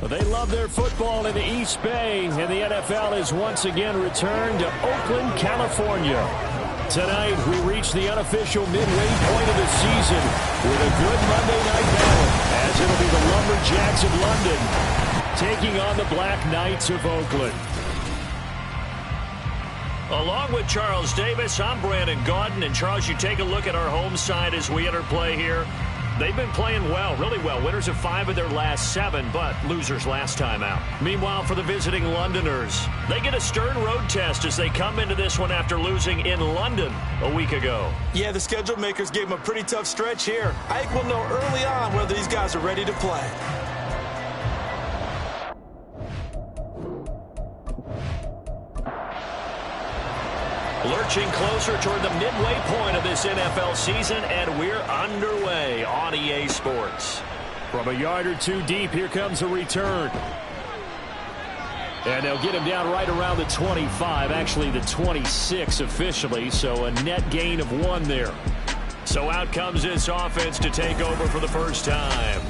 They love their football in the East Bay, and the NFL is once again returned to Oakland, California. Tonight, we reach the unofficial midway point of the season with a good Monday night battle, as it'll be the Lumberjacks of London taking on the BlackKnights of Oakland. Along with Charles Davis, I'm Brandon Gaudin. And Charles, you take a look at our home side as we enter play here. They've been playing well, really well. Winners of 5 of their last 7, but losers last time out. Meanwhile, for the visiting Londoners, they get a stern road test as they come into this one after losing in London a week ago. Yeah, the schedule makers gave them a pretty tough stretch here. I think we'll know early on whether these guys are ready to play. Lurching closer toward the midway point of this NFL season, and we're underway on EA Sports. From a yard or two deep, here comes a return. And they'll get him down right around the 25, actually the 26 officially, so a net gain of 1 there. So out comes this offense to take over for the first time.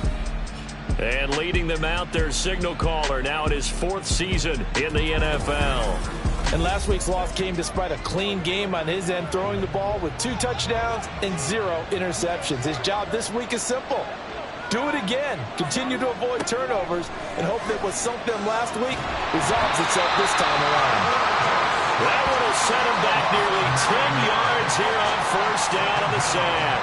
And leading them out, their signal caller, now in his 4th season in the NFL. And last week's loss came despite a clean game on his end, throwing the ball with 2 touchdowns and 0 interceptions. His job this week is simple. Do it again. Continue to avoid turnovers and hope that what sunk them last week resolves itself this time around. That one will set him back nearly 10 yards here on first down on the sack.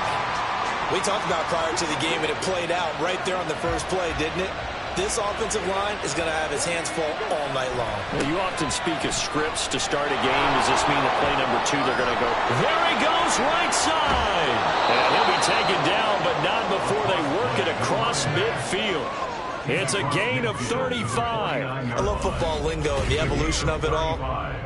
We talked about prior to the game, and it played out right there on the first play, didn't it? This offensive line is going to have his hands full all night long. Well, you often speak of scripts to start a game. Does this mean that play number 2 they're going to go, there he goes, right side. And he'll be taken down, but not before they work it across midfield. It's a gain of 35. I love football lingo and the evolution of it all.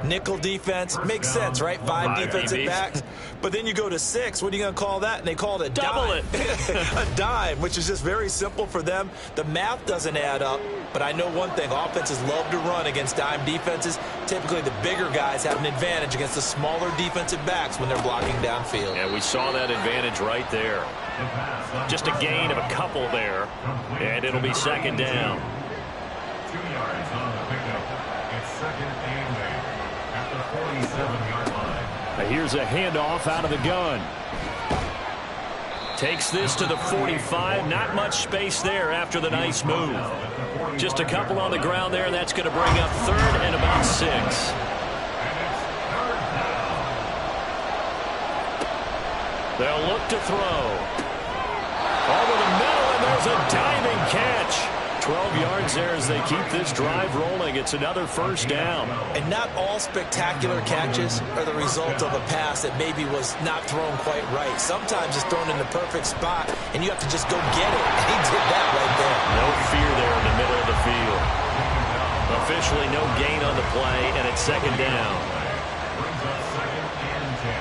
Nickel defense makes sense, right? 5 defensive backs. But then you go to 6. What are you going to call that? And they call it a double dime. A dime, which is just very simple for them. The math doesn't add up. But I know one thing. Offenses love to run against dime defenses. Typically, the bigger guys have an advantage against the smaller defensive backs when they're blocking downfield. Yeah, we saw that advantage right there. Just a gain of a couple there. And it'll be second down. 2 yards on the pickup. It's second and 8 at the 47-yard line. Here's a handoff out of the gun. Takes this to the 45. Not much space there after the nice move. Just a couple on the ground there, and that's going to bring up 3rd and about 6. They'll look to throw. Over the middle, and there's a diving catch. 12 yards there as they keep this drive rolling. It's another first down. And not all spectacular catches are the result of a pass that maybe was not thrown quite right. Sometimes it's thrown in the perfect spot, and you have to just go get it. And he did that right there. No fear there in the middle of the field. Officially no gain on the play, and it's second down. Brings up second and 10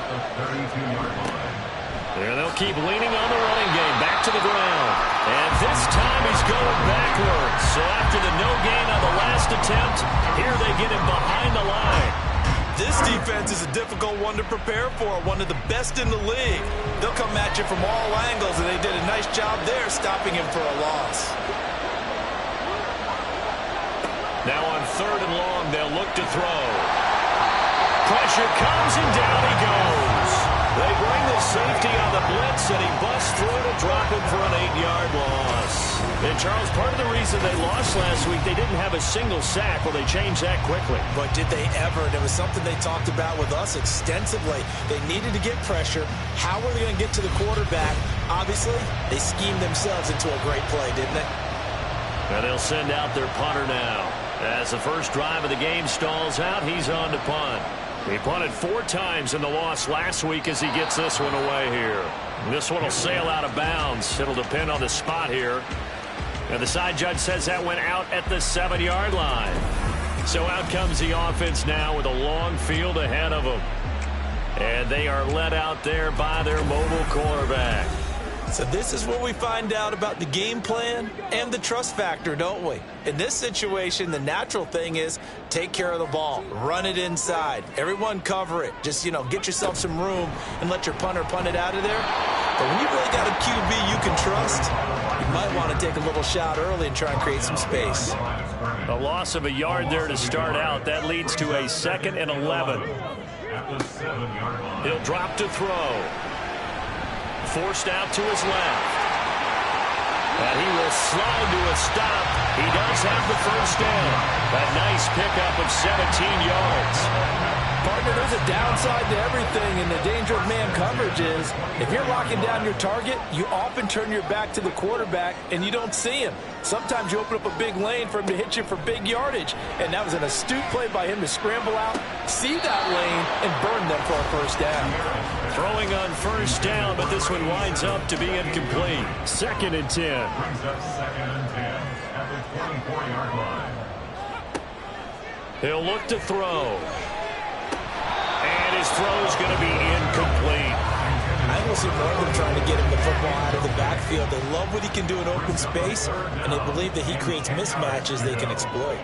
at the 32-yard line. There they'll keep leaning on the running game. Back to the ground. And this time he's going backwards. So after the no gain on the last attempt, here they get him behind the line. This defense is a difficult one to prepare for, one of the best in the league. They'll come at you from all angles, and they did a nice job there stopping him for a loss. Now on 3rd and long, they'll look to throw. Pressure comes, and down he goes. They bring the safety on the blitz, and he busts through to drop him for an 8-yard loss. And, Charles, part of the reason they lost last week, they didn't have a single sack. Well, they changed that quickly. But did they ever? And it was something they talked about with us extensively. They needed to get pressure. How were they going to get to the quarterback? Obviously, they schemed themselves into a great play, didn't they? And they'll send out their punter now. As the first drive of the game stalls out, he's on to punt. He punted 4 times in the loss last week as he gets this one away here. This one will sail out of bounds. It'll depend on the spot here. And the side judge says that went out at the 7-yard line. So out comes the offense now with a long field ahead of them. And they are led out there by their mobile quarterback. So this is where we find out about the game plan and the trust factor, don't we? In this situation, the natural thing is take care of the ball, run it inside, everyone cover it. Just, get yourself some room and let your punter punt it out of there. But when you really got a QB you can trust, you might want to take a little shot early and try and create some space. A loss of a yard there to start out. That leads to a 2nd and 11. He'll drop to throw. Forced out to his left. And he will slide to a stop. He does have the first down. A nice pickup of 17 yards. Partner, there's a downside to everything, and the danger of man coverage is if you're locking down your target, you often turn your back to the quarterback and you don't see him. Sometimes you open up a big lane for him to hit you for big yardage, and that was an astute play by him to scramble out, see that lane, and burn them for a first down. Throwing on first down, but this one winds up to be incomplete. 2nd and 10. Brings up 2nd and 10 at the 24-yard line. He'll look to throw. And his throw's going to be incomplete. I will see more of them trying to get him the football out of the backfield. They love what he can do in open space, and they believe that he creates mismatches they can exploit.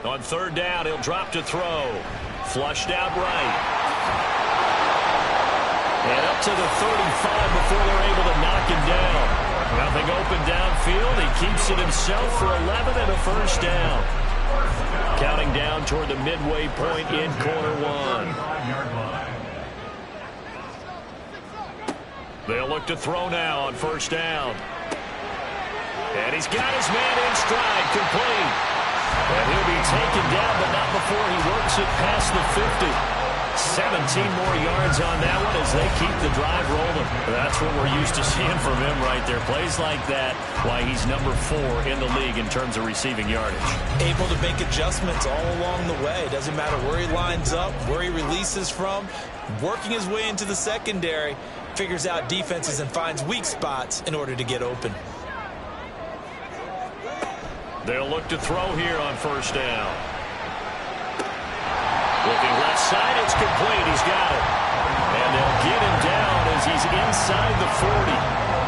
On 3rd down, he'll drop to throw. Flushed out right. And up to the 35 before they're able to knock him down. Nothing open downfield. He keeps it himself for 11 and a first down. Counting down toward the midway point in quarter 1. They'll look to throw now on first down. And he's got his man in stride, complete. And he'll be taken down, but not before he works it past the 50. 17 more yards on that one as they keep the drive rolling. That's what we're used to seeing from him right there. Plays like that, why he's number 4 in the league in terms of receiving yardage. Able to make adjustments all along the way. Doesn't matter where he lines up, where he releases from. Working his way into the secondary, figures out defenses and finds weak spots in order to get open. They'll look to throw here on first down. Looking left side, it's complete. He's got it. And they'll get him down as he's inside the 40.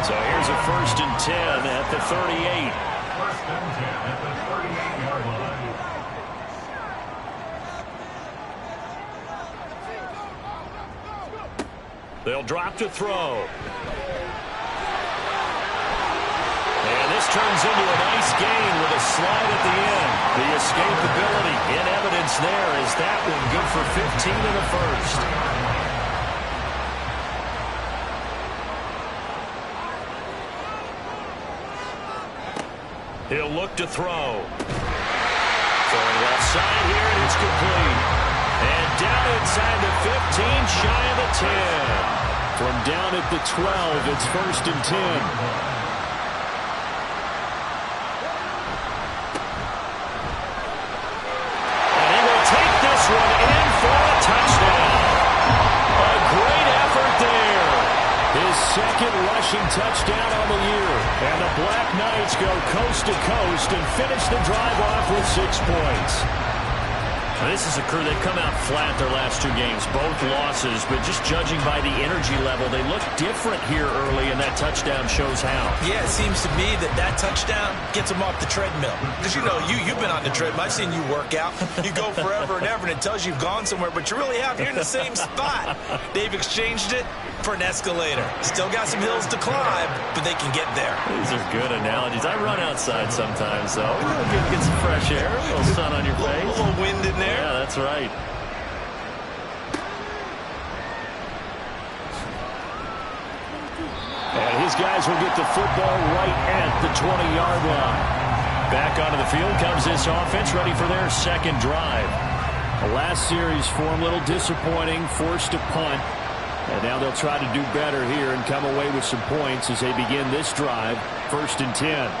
So here's a 1st and 10 at the 38. 1st and 10 at the 38-yard line. They'll drop to throw. And this turns into a nice gain with a slide at the end. The escapability in evidence there is that one good for 15 in the first. He'll look to throw. Throwing left side here, and it's complete. And down inside the 15, shy of the 10. From down at the 12, it's 1st and 10. One in for a touchdown. A great effort there. His 2nd rushing touchdown on the year. And the BlackKnights go coast to coast and finish the drive off with 6 points. This is a crew that come out flat their last 2 games, both losses, but just judging by the energy level, they look different here early, and that touchdown shows how. Yeah, it seems to me that touchdown gets them off the treadmill. Because, you know, you've been on the treadmill. I've seen you work out. You go forever and ever, and it tells you you've gone somewhere, but you really have. You're in the same spot. They've exchanged it for an escalator. Still got some hills to climb, but they can get there. These are good analogies. I run outside sometimes, though. Get some fresh air, a little sun on your face. A little wind in there. Yeah, that's right. And his guys will get the football right at the 20-yard line. Back onto the field comes this offense, ready for their 2nd drive. The last series for him, a little disappointing, forced to punt. And now they'll try to do better here and come away with some points as they begin this drive, 1st and 10.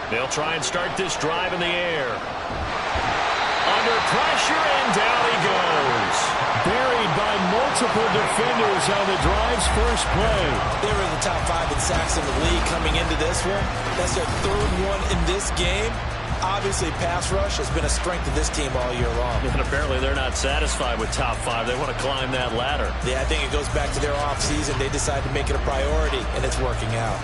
They'll try and start this drive in the air. Under pressure, and down he goes. Buried by multiple defenders on the drive's first play. They were in the top 5 in sacks in the league coming into this one. That's their 3rd one in this game. Obviously, pass rush has been a strength of this team all year long. And apparently they're not satisfied with top 5. They want to climb that ladder. Yeah, I think it goes back to their offseason. They decided to make it a priority, and it's working out.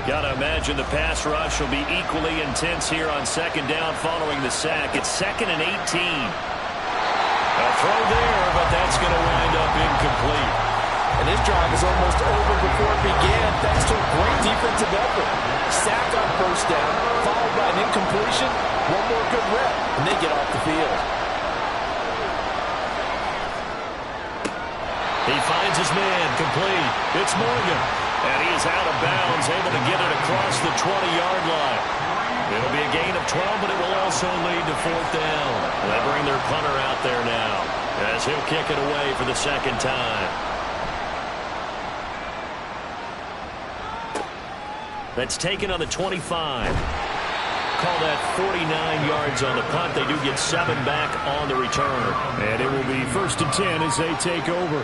Got to imagine the pass rush will be equally intense here on 2nd down following the sack. It's 2nd and 18. A throw there, but that's going to wind up incomplete. And this drive is almost over before it began, thanks to a great defensive effort. Sack on first down, followed by an incompletion. One more good rep, and they get off the field. He finds his man, complete. It's Morgan. And he is out of bounds, able to get it across the 20-yard line. It'll be a gain of 12, but it will also lead to fourth down. They bring their punter out there now, as he'll kick it away for the second time. That's taken on the 25. Call that 49 yards on the punt. They do get 7 back on the return. And it will be 1st and 10 as they take over.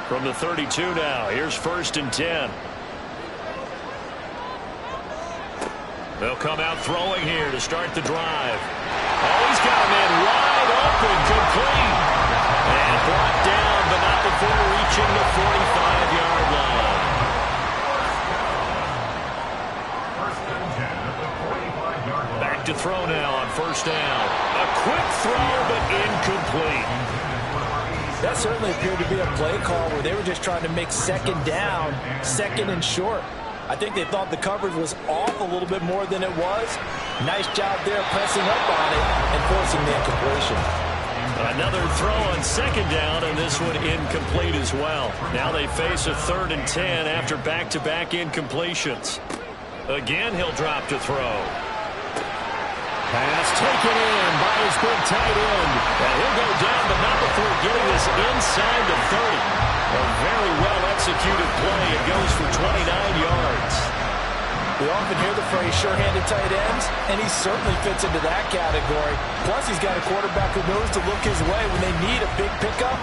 From the 32 now, here's 1st and 10. They'll come out throwing here to start the drive. Oh, he's got a man wide open, complete. And brought down, but not before reaching the 45-yard line. Back to throw now on 1st down. A quick throw, but incomplete. That certainly appeared to be a play call where they were just trying to make 2nd down, 2nd and short. I think they thought the coverage was off a little bit more than it was. Nice job there pressing up on it and forcing the incompletion. Another throw on 2nd down, and this one incomplete as well. Now they face a 3rd and 10 after back-to-back incompletions. Again, he'll drop to throw. Pass taken in by his big tight end. And he'll go down, but not before getting this inside the 30. A very well-executed play. It goes for 29 yards. We often hear the phrase sure-handed tight ends, and he certainly fits into that category. Plus, he's got a quarterback who knows to look his way when they need a big pickup.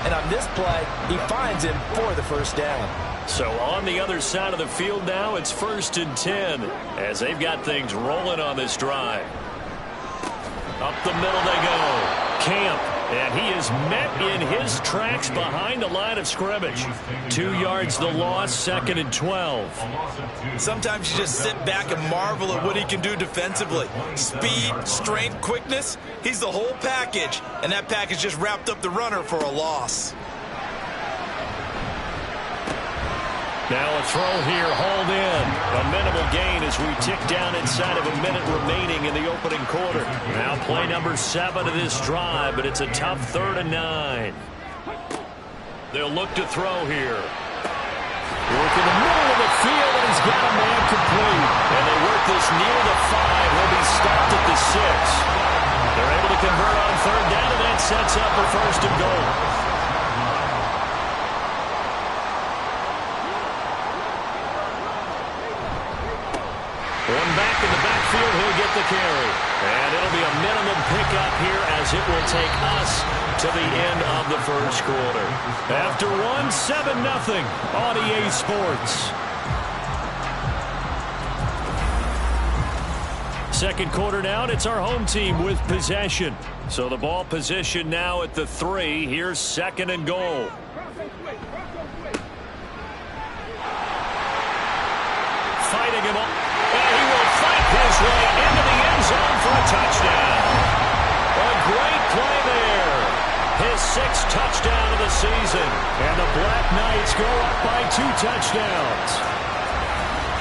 And on this play, he finds him for the 1st down. So on the other side of the field now, it's 1st and 10 as they've got things rolling on this drive. Up the middle they go. Camp, and he is met in his tracks behind the line of scrimmage. 2 yards the loss, 2nd and 12. Sometimes you just sit back and marvel at what he can do defensively. Speed, strength, quickness, he's the whole package. And that package just wrapped up the runner for a loss. Now a throw here, hauled in. A minimal gain as we tick down inside of a minute remaining in the opening quarter. Now play number 7 of this drive, but it's a tough 3rd and 9. They'll look to throw here. Work in the middle of the field, and he's got a man complete. And they work this near the 5. He'll be stopped at the 6. They're able to convert on 3rd down, and that sets up a 1st and goal. One back in the backfield, he'll get the carry. And it'll be a minimum pickup here as it will take us to the end of the 1st quarter. After 7-0 on EA Sports. 2nd quarter now, and it's our home team with possession. So the ball position now at the 3. Here's 2nd and goal. Fighting him up. His way into the end zone for a touchdown. A great play there. His 6th touchdown of the season. And the BlackKnights go up by 2 touchdowns.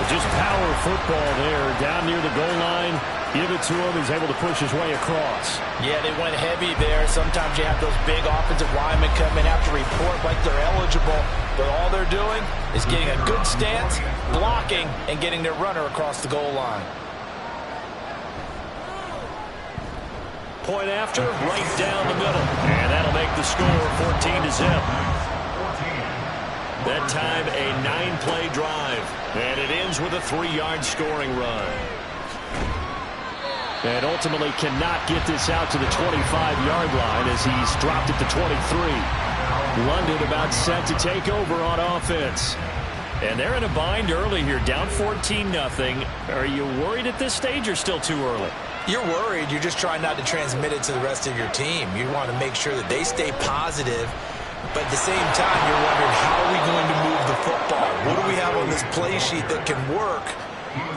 Just power football there. Down near the goal line. Give it to him. He's able to push his way across. Yeah, they went heavy there. Sometimes you have those big offensive linemen come in, have to report like they're eligible. But all they're doing is getting a good stance, blocking, and getting their runner across the goal line. Point after, right down the middle. And that'll make the score 14-0. That time, a 9-play drive. And it ends with a 3-yard scoring run. And ultimately cannot get this out to the 25-yard line as he's dropped it to 23. London about set to take over on offense. And they're in a bind early here, down 14-0. Are you worried at this stage or still too early? You're worried. You're just trying not to transmit it to the rest of your team. You want to make sure that they stay positive. But at the same time, you're wondering, how are we going to move the football? What do we have on this play sheet that can work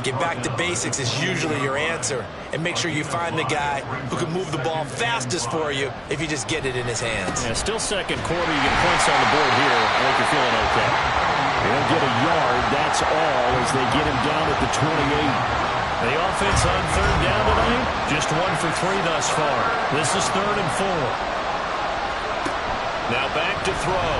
Get back to basics is usually your answer, and make sure you find the guy who can move the ball fastest for you if you just get it in his hands. Yeah, still second quarter. You get points on the board here. I think you're feeling okay. They'll get a yard. That's all as they get him down at the 28. The offense on third down tonight, just 1 for 3 thus far. This is 3rd and 4. Now back to throw.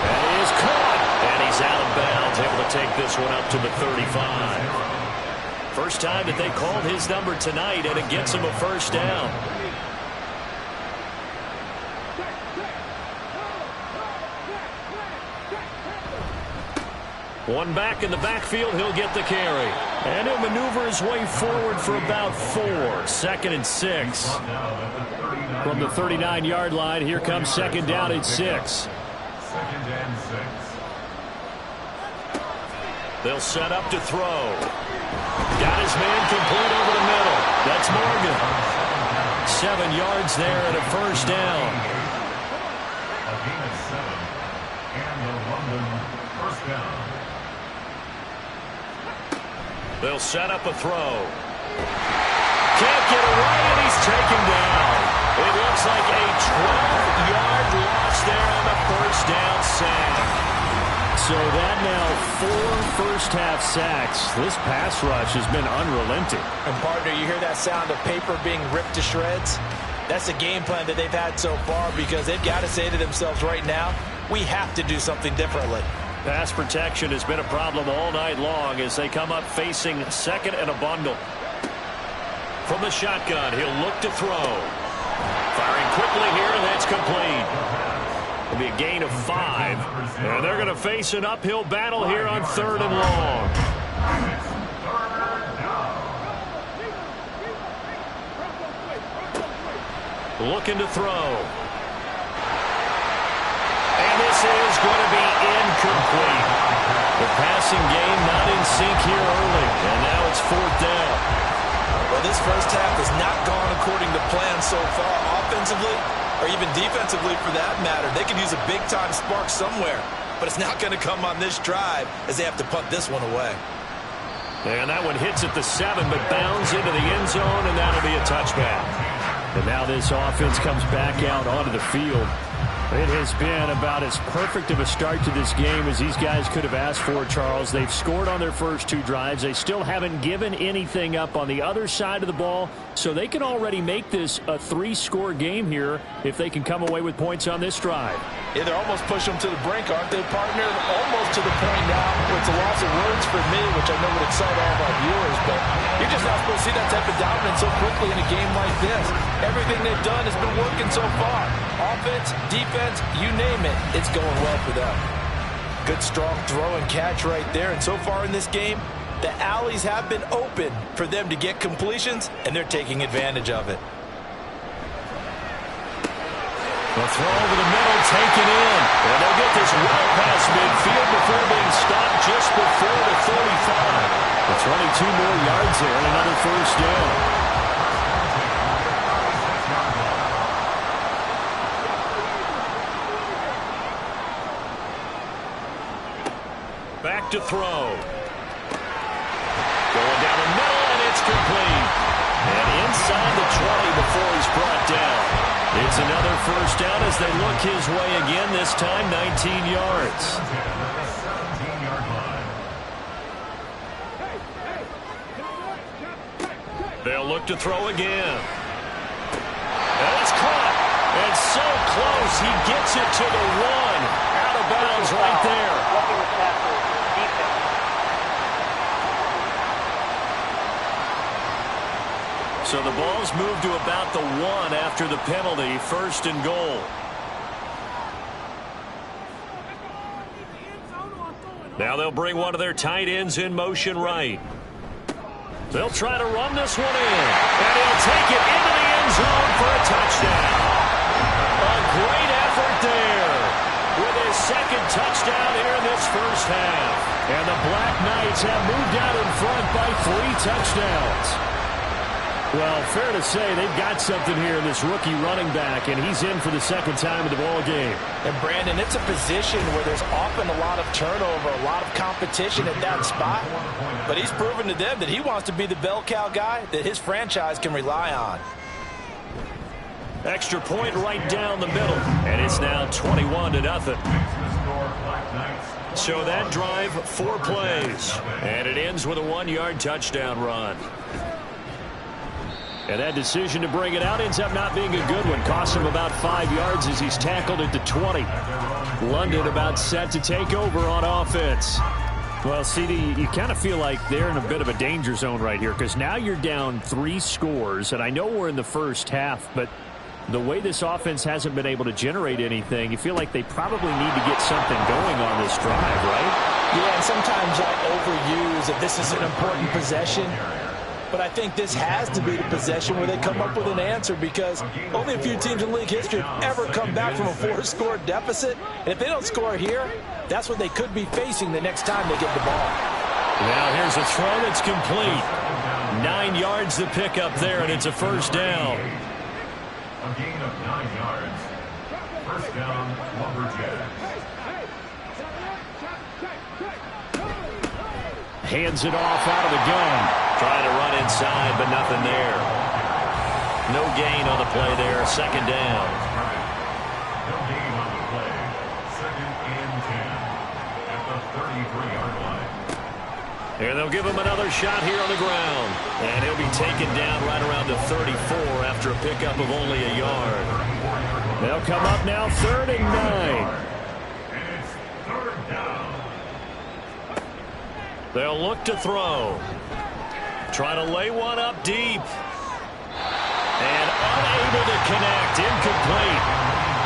That is caught. And he's out of bounds, able to take this one up to the 35. First time that they called his number tonight, and it gets him a first down. One back in the backfield, he'll get the carry. And he'll maneuver his way forward for about 4. 2nd and 6. From the 39-yard line, here comes 2nd down at 6. 2nd and 6. They'll set up to throw. Got his man complete over the middle. That's Morgan. 7 yards there and a first down. A gain of 7. And the London first down. They'll set up a throw. Can't get away, and he's taken down. It looks like a 12-yard loss there on the first down sack. So that now 4 first-half sacks. This pass rush has been unrelenting. And partner, you hear that sound of paper being ripped to shreds? That's the game plan that they've had so far, because they've got to say to themselves right now, we have to do something differently. Pass protection has been a problem all night long as they come up facing 2nd and a bundle. From the shotgun, he'll look to throw. Firing quickly here, and that's complete. It'll be a gain of 5. And they're going to face an uphill battle here on 3rd and long. Looking to throw. And this is going to be incomplete. The passing game not in sync here early. And now it's 4th down. Well, this first half has not gone according to plan so far, offensively or even defensively for that matter. They could use a big-time spark somewhere, but it's not going to come on this drive as they have to punt this one away. And that one hits at the 7, but bounds into the end zone, and that'll be a touchback. And now this offense comes back out onto the field. It has been about as perfect of a start to this game as these guys could have asked for, Charles. They've scored on their first 2 drives. They still haven't given anything up on the other side of the ball, so they can already make this a 3-score game here if they can come away with points on this drive. Yeah, they're almost pushing them to the brink, aren't they, partner? Almost to the point now where it's a loss of words for me, which I know would excite all of our viewers, but you're just not supposed to see that type of dominance so quickly in a game like this. Everything they've done has been working so far. Offense, defense, you name it, it's going well for them. Good, strong throw and catch right there, and so far in this game, the alleys have been open for them to get completions, and they're taking advantage of it. The throw over the middle, taken in. And they'll get this well past midfield before being stopped just before the 35. It's 22 more yards there and another first down. Back to throw. Going down the middle, and it's complete. And inside the 20 before he's brought down. It's another first down as they look his way again, this time 19 yards. They'll look to throw again. And it's caught. And so close, he gets it to the 1. Out of bounds right there. So the ball's moved to about the 1 after the penalty, 1st and goal. Now they'll bring one of their tight ends in motion right. They'll try to run this one in. And he'll take it into the end zone for a touchdown. A great effort there with his 2nd touchdown here in this first half. And the BlackKnights have moved out in front by 3 touchdowns. Well, fair to say they've got something here in this rookie running back, and he's in for the second time in the ball game. And, Brandon, it's a position where there's often a lot of turnover, a lot of competition at that spot. But he's proven to them that he wants to be the bell cow guy that his franchise can rely on. Extra point right down the middle, and it's now 21-0. So that drive, 4 plays, and it ends with a 1-yard touchdown run. And that decision to bring it out ends up not being a good one. Costs him about 5 yards as he's tackled at the 20. London about set to take over on offense. Well, CD, you kind of feel like they're in a bit of a danger zone right here because now you're down 3 scores, and I know we're in the first half, but the way this offense hasn't been able to generate anything, you feel like they probably need to get something going on this drive, right? Yeah, and sometimes I overuse that this is an important possession. But I think this has to be the possession where they come up with an answer because only a few teams in league history have ever come back from a 4-score deficit. And if they don't score here, that's what they could be facing the next time they get the ball. Now here's a throw that's complete. 9 yards to pick up there, and it's a first down. A gain of 9 yards. First down, Lumberjacks. Hands it off out of the gun. Trying to run inside, but nothing there. No gain on the play there. Second down. No gain on the play. Second and 10 at the 33-yard line. And they'll give him another shot here on the ground. And he'll be taken down right around the 34 after a pickup of only a yard. They'll come up now 3rd and 9. And it's 3rd down. They'll look to throw. Trying to lay one up deep. And unable to connect. Incomplete.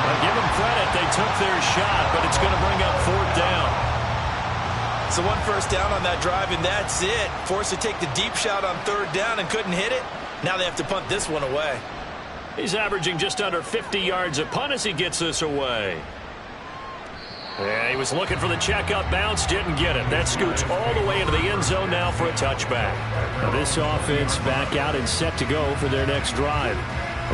I'll give them credit. They took their shot, but it's going to bring up 4th down. So 1 first down on that drive, and that's it. Forced to take the deep shot on 3rd down and couldn't hit it. Now they have to punt this one away. He's averaging just under 50 yards a punt as he gets this away. Yeah, he was looking for the checkup bounce, didn't get it. That scoots all the way into the end zone now for a touchback. Now this offense back out and set to go for their next drive.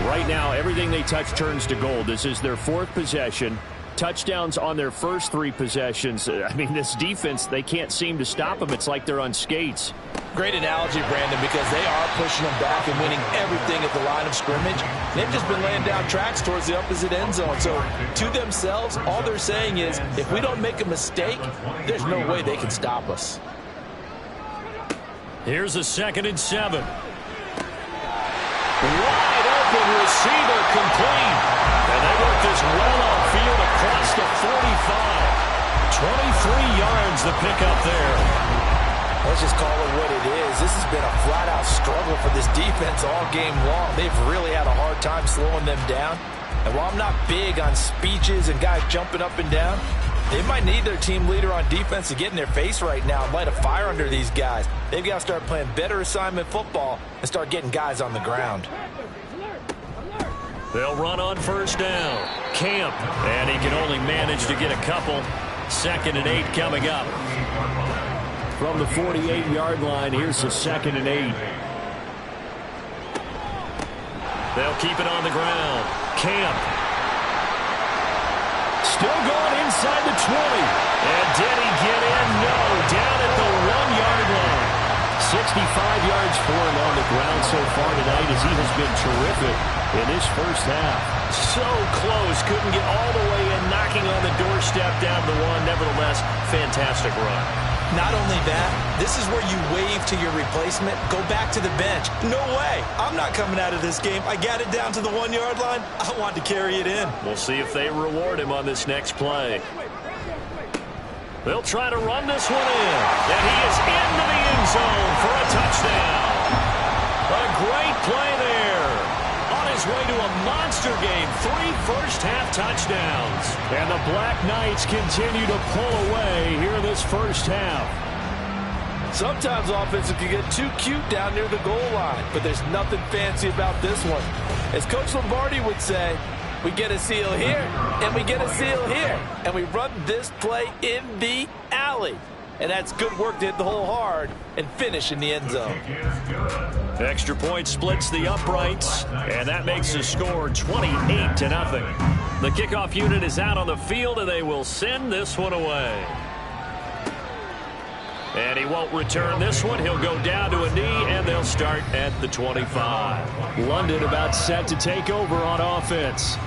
Right now, everything they touch turns to gold. This is their 4th possession. Touchdowns on their first 3 possessions. I mean, this defense, they can't seem to stop them. It's like they're on skates. Great analogy, Brandon, because they are pushing them back and winning everything at the line of scrimmage. They've just been laying down tracks towards the opposite end zone. So to themselves, all they're saying is, if we don't make a mistake, there's no way they can stop us. Here's a 2nd and 7. Wide open receiver complete. And they work this well upfield across the 45. 23 yards the pickup there. Let's just call it what it is. This has been a flat-out struggle for this defense all game long. They've really had a hard time slowing them down. And while I'm not big on speeches and guys jumping up and down, they might need their team leader on defense to get in their face right now and light a fire under these guys. They've got to start playing better assignment football and start getting guys on the ground. They'll run on first down. Camp. And he can only manage to get a couple. 2nd and 8 coming up. From the 48-yard line, here's the 2nd and 8. They'll keep it on the ground. Camp. Still going inside the 20. And did he get in? No. Down at the 1-yard line. 65 yards for him on the ground so far tonight as he has been terrific in this first half. So close. Couldn't get all the way in, knocking on the doorstep down to the 1. Nevertheless, fantastic run. Not only that, this is where you wave to your replacement, go back to the bench. No way. I'm not coming out of this game. I got it down to the 1-yard line. I want to carry it in. We'll see if they reward him on this next play. They'll try to run this one in. And he is into the end zone for a touchdown. A great play there. On his way to a monster game. 3 first-half touchdowns. And the Black Knights continue to pull away here in this first half. Sometimes offenses can get too cute down near the goal line, but there's nothing fancy about this one. As Coach Lombardi would say, we get a seal here, and we get a seal here, and we run this play in the alley. And that's good work to hit the hole hard and finish in the end zone. Extra point splits the uprights, and that makes the score 28-0. The kickoff unit is out on the field, and they will send this one away. And he won't return this one. He'll go down to a knee, and they'll start at the 25. London about set to take over on offense.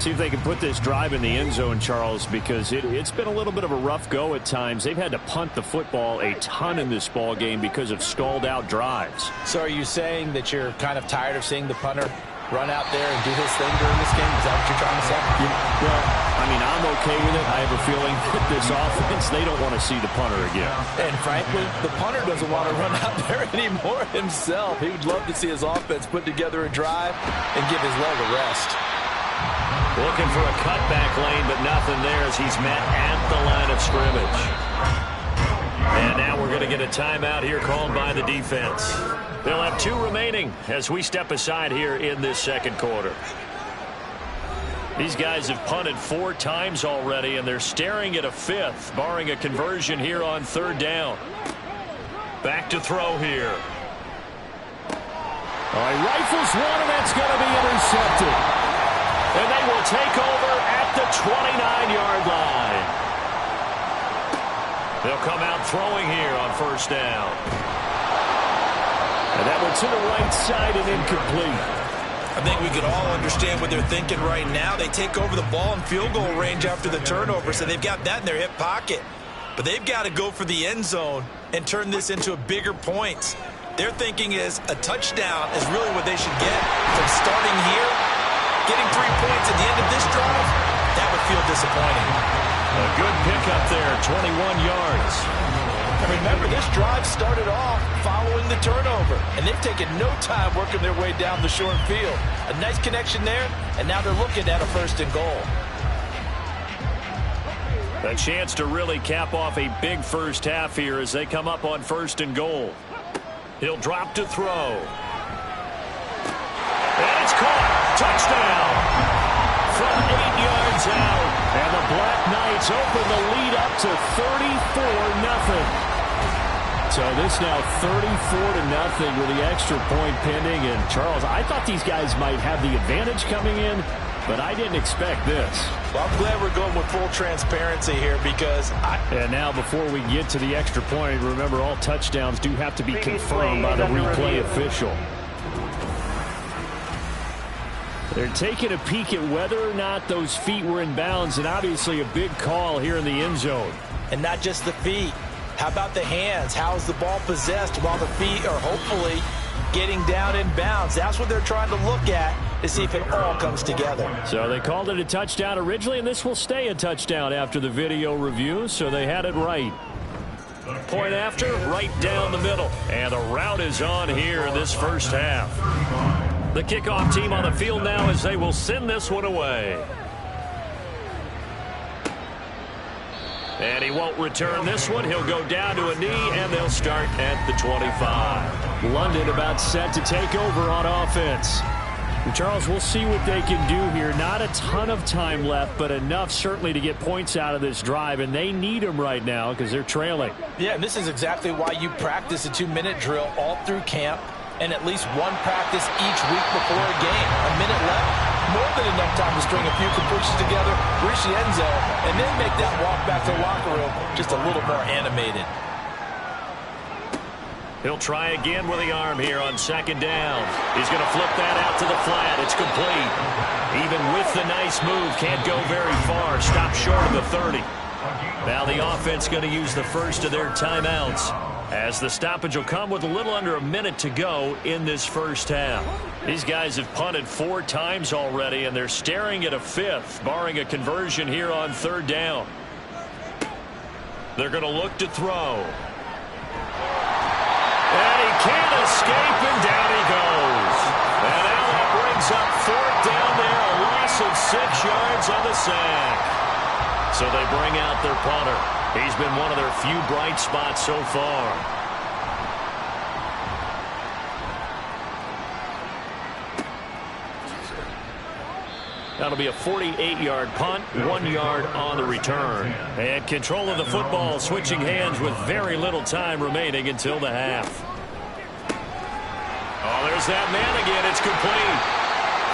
See if they can put this drive in the end zone, Charles, because it's been a little bit of a rough go at times. They've had to punt the football a ton in this ball game because of stalled-out drives. So are you saying that you're kind of tired of seeing the punter run out there and do his thing during this game? Is that what you're trying to say? Yeah, well, I mean, I'm okay with it. I have a feeling that this offense, they don't want to see the punter again. And frankly, the punter doesn't want to run out there anymore himself. He would love to see his offense put together a drive and give his leg a rest. Looking for a cutback lane, but nothing there as he's met at the line of scrimmage. And now we're going to get a timeout here called by the defense. They'll have 2 remaining as we step aside here in this second quarter. These guys have punted 4 times already, and they're staring at a 5th, barring a conversion here on 3rd down. Back to throw here. All right, rifles one, and that's going to be intercepted. And they will take over at the 29-yard line. They'll come out throwing here on 1st down. And that one to the right side and incomplete. I think we could all understand what they're thinking right now. They take over the ball in field goal range after the turnover, so they've got that in their hip pocket. But they've got to go for the end zone and turn this into a bigger point. Their thinking is a touchdown is really what they should get from starting here. Getting 3 points at the end of this drive, that would feel disappointing. A good pickup there, 21 yards. And remember, this drive started off following the turnover, and they've taken no time working their way down the short field. A nice connection there, and now they're looking at a 1st and goal. A chance to really cap off a big first half here as they come up on 1st and goal. He'll drop to throw. And it's caught. Touchdown. From 8 yards out. And the BlackKnights open the lead up to 34-0. So this now 34-0 with the extra point pending. And Charles, I thought these guys might have the advantage coming in, but I didn't expect this. Well, I'm glad we're going with full transparency here because And now before we get to the extra point, remember all touchdowns do have to be confirmed by the replay official. They're taking a peek at whether or not those feet were in bounds, and obviously a big call here in the end zone. And not just the feet. How about the hands? How is the ball possessed while the feet are hopefully getting down in bounds? That's what they're trying to look at to see if it all comes together. So they called it a touchdown originally, and this will stay a touchdown after the video review, so they had it right. Point after, right down the middle. And the route is on here in this first half. The kickoff team on the field now as they will send this one away. And he won't return this one. He'll go down to a knee, and they'll start at the 25. London about set to take over on offense. And Charles, we'll see what they can do here. Not a ton of time left, but enough certainly to get points out of this drive, and they need them right now because they're trailing. Yeah, and this is exactly why you practice a 2-minute drill all through camp and at least one practice each week before a game. A minute left, more than enough time to string a few completions together, reach the end zone, and then make that walk back to the locker room just a little more animated. He'll try again with the arm here on 2nd down. He's going to flip that out to the flat. It's complete. Even with the nice move, can't go very far. Stop short of the 30. Now the offense going to use the first of their timeouts, as the stoppage will come with a little under a minute to go in this first half. These guys have punted 4 times already, and they're staring at a 5th, barring a conversion here on 3rd down. They're going to look to throw. And he can't escape, and down he goes. And now that brings up 4th down there, a loss of 6 yards on the sack. So they bring out their punter. He's been one of their few bright spots so far. That'll be a 48-yard punt, 1 yard on the return. And control of the football switching hands with very little time remaining until the half. Oh, there's that man again. It's complete.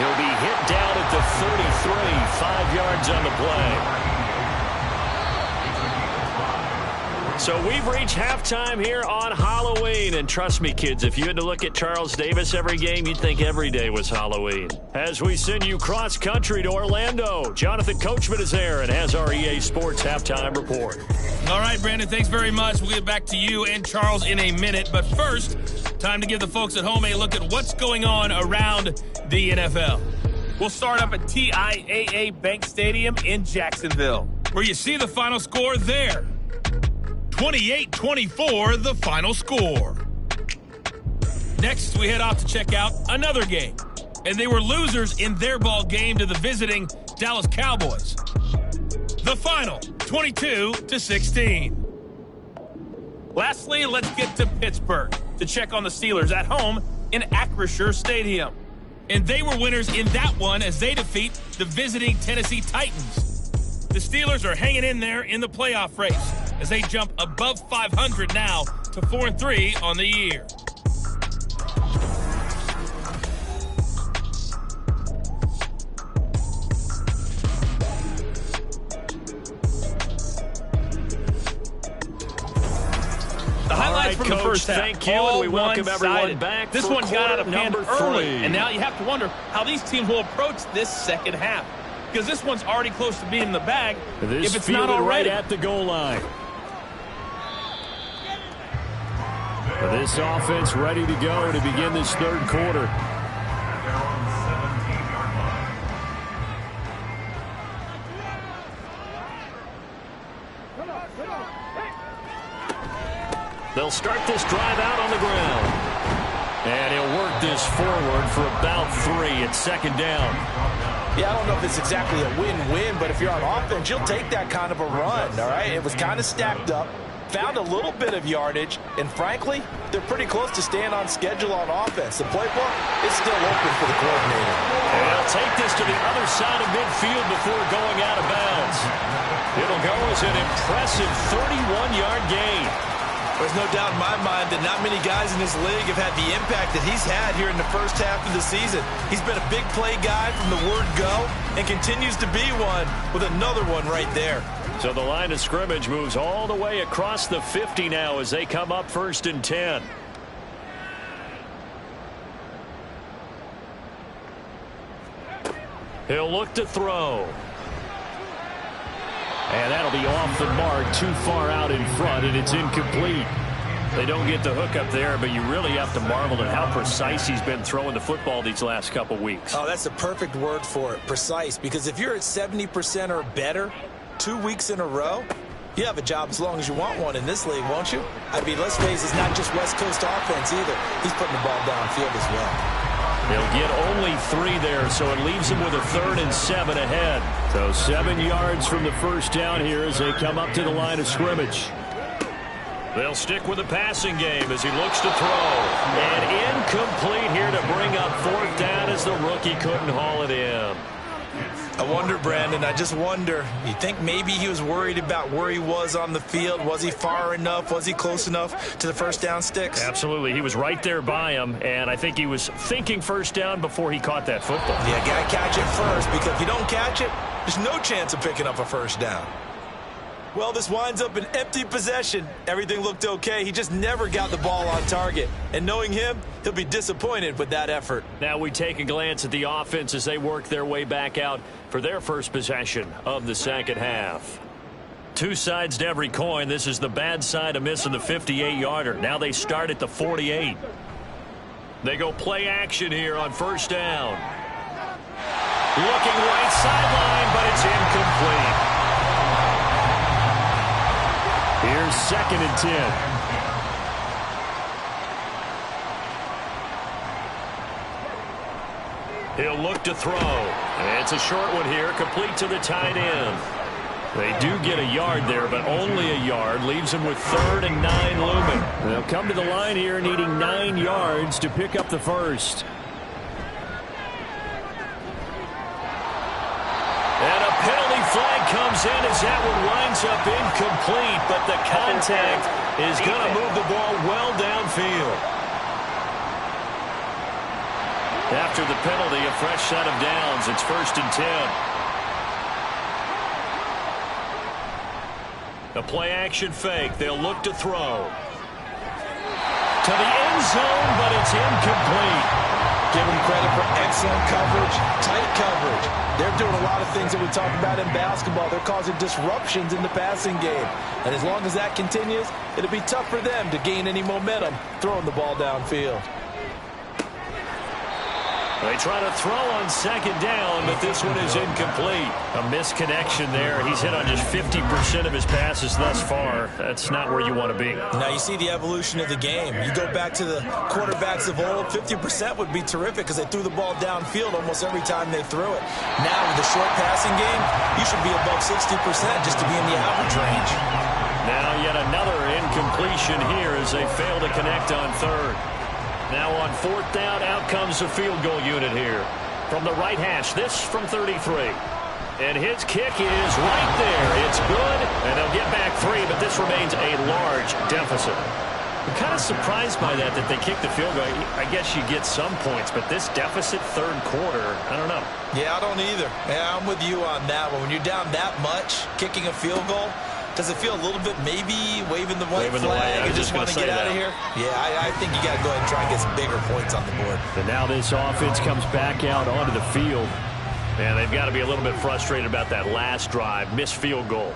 He'll be hit down at the 33, 5 yards on the play. So we've reached halftime here on Halloween. And trust me, kids, if you had to look at Charles Davis every game, you'd think every day was Halloween. As we send you cross-country to Orlando, Jonathan Coachman is there and has our EA Sports Halftime Report. All right, Brandon, thanks very much. We'll get back to you and Charles in a minute. But first, time to give the folks at home a look at what's going on around the NFL. We'll start up at TIAA Bank Stadium in Jacksonville, where you see the final score there. 28-24, the final score. Next, we head off to check out another game. And they were losers in their ball game to the visiting Dallas Cowboys. The final, 22-16. Lastly, let's get to Pittsburgh to check on the Steelers at home in Acrisure Stadium. And they were winners in that one as they defeat the visiting Tennessee Titans. The Steelers are hanging in there in the playoff race as they jump above 500 now to 4-3 on the year. The highlights from the first half. Thank you, and we welcome everyone back. This one got out of hand early, and now you have to wonder how these teams will approach this second half, because this one's already close to being in the bag if it's not already. Right at the goal line. This offense ready to go to begin this third quarter. They'll start this drive out on the ground. And he'll work this forward for about 3 at second down. Yeah, I don't know if it's exactly a win-win, but if you're on offense, you'll take that kind of a run, all right? It was kind of stacked up. Found a little bit of yardage, and frankly, they're pretty close to staying on schedule on offense. The playbook is still open for the coordinator. And they'll take this to the other side of midfield before going out of bounds. It'll go as an impressive 31-yard gain. There's no doubt in my mind that not many guys in this league have had the impact that he's had here in the first half of the season. He's been a big play guy from the word go and continues to be one with another one right there. So the line of scrimmage moves all the way across the 50 now as they come up 1st and 10. He'll look to throw. And that'll be off the mark, too far out in front, and it's incomplete. They don't get the hook up there, but you really have to marvel at how precise he's been throwing the football these last couple weeks. Oh, that's the perfect word for it, precise, because if you're at 70% or better 2 weeks in a row, you have a job as long as you want one in this league, won't you? I mean, let's face it, it's not just West Coast offense either. He's putting the ball downfield as well. They'll get only 3 there, so it leaves them with a 3rd and 7 ahead. So 7 yards from the first down here as they come up to the line of scrimmage. They'll stick with the passing game as he looks to throw. And incomplete here to bring up 4th down as the rookie couldn't haul it in. I wonder, Brandon, I just wonder, you think maybe he was worried about where he was on the field? Was he far enough? Was he close enough to the first down sticks? Absolutely. He was right there by him, and I think he was thinking first down before he caught that football. Yeah, got to catch it first, because if you don't catch it, there's no chance of picking up a first down. Well, this winds up an empty possession. Everything looked okay. He just never got the ball on target. And knowing him, he'll be disappointed with that effort. Now we take a glance at the offense as they work their way back out for their first possession of the second half. 2 sides to every coin. This is the bad side of missing the 58-yarder. Now they start at the 48. They go play action here on first down. Looking right sideline, but it's incomplete. Here's 2nd and 10. He'll look to throw. And it's a short one here, complete to the tight end. They do get a yard there, but only a yard. Leaves them with 3rd and 9 looming. They'll come to the line here needing 9 yards to pick up the first. comes in as that one winds up incomplete, but the contact is going to move the ball well downfield. After the penalty, a fresh set of downs. It's 1st and 10. A play-action fake. They'll look to throw. To the end zone, but it's incomplete. Give them credit for excellent coverage, tight coverage. They're doing a lot of things that we talk about in basketball. They're causing disruptions in the passing game. And as long as that continues, it'll be tough for them to gain any momentum throwing the ball downfield. They try to throw on 2nd down, but this one is incomplete. A misconnection there. He's hit on just 50% of his passes thus far. That's not where you want to be. Now you see the evolution of the game. You go back to the quarterbacks of old, 50% would be terrific because they threw the ball downfield almost every time they threw it. Now with the short passing game, you should be above 60% just to be in the average range. Now yet another incompletion here as they fail to connect on 3rd. Now on 4th down, out comes the field goal unit here. From the right hash, this from 33. And his kick is right there. It's good, and they'll get back 3, but this remains a large deficit. I'm kind of surprised by that they kicked the field goal. I guess you get some points, but this deficit 3rd quarter, I don't know. Yeah, I don't either. Yeah, I'm with you on that one. When you're down that much, kicking a field goal, does it feel a little bit maybe waving the white flag and just want to get out of here? Yeah, I think you got to go ahead and try and get some bigger points on the board. And now this offense comes back out onto the field. And they've got to be a little bit frustrated about that last drive, missed field goal.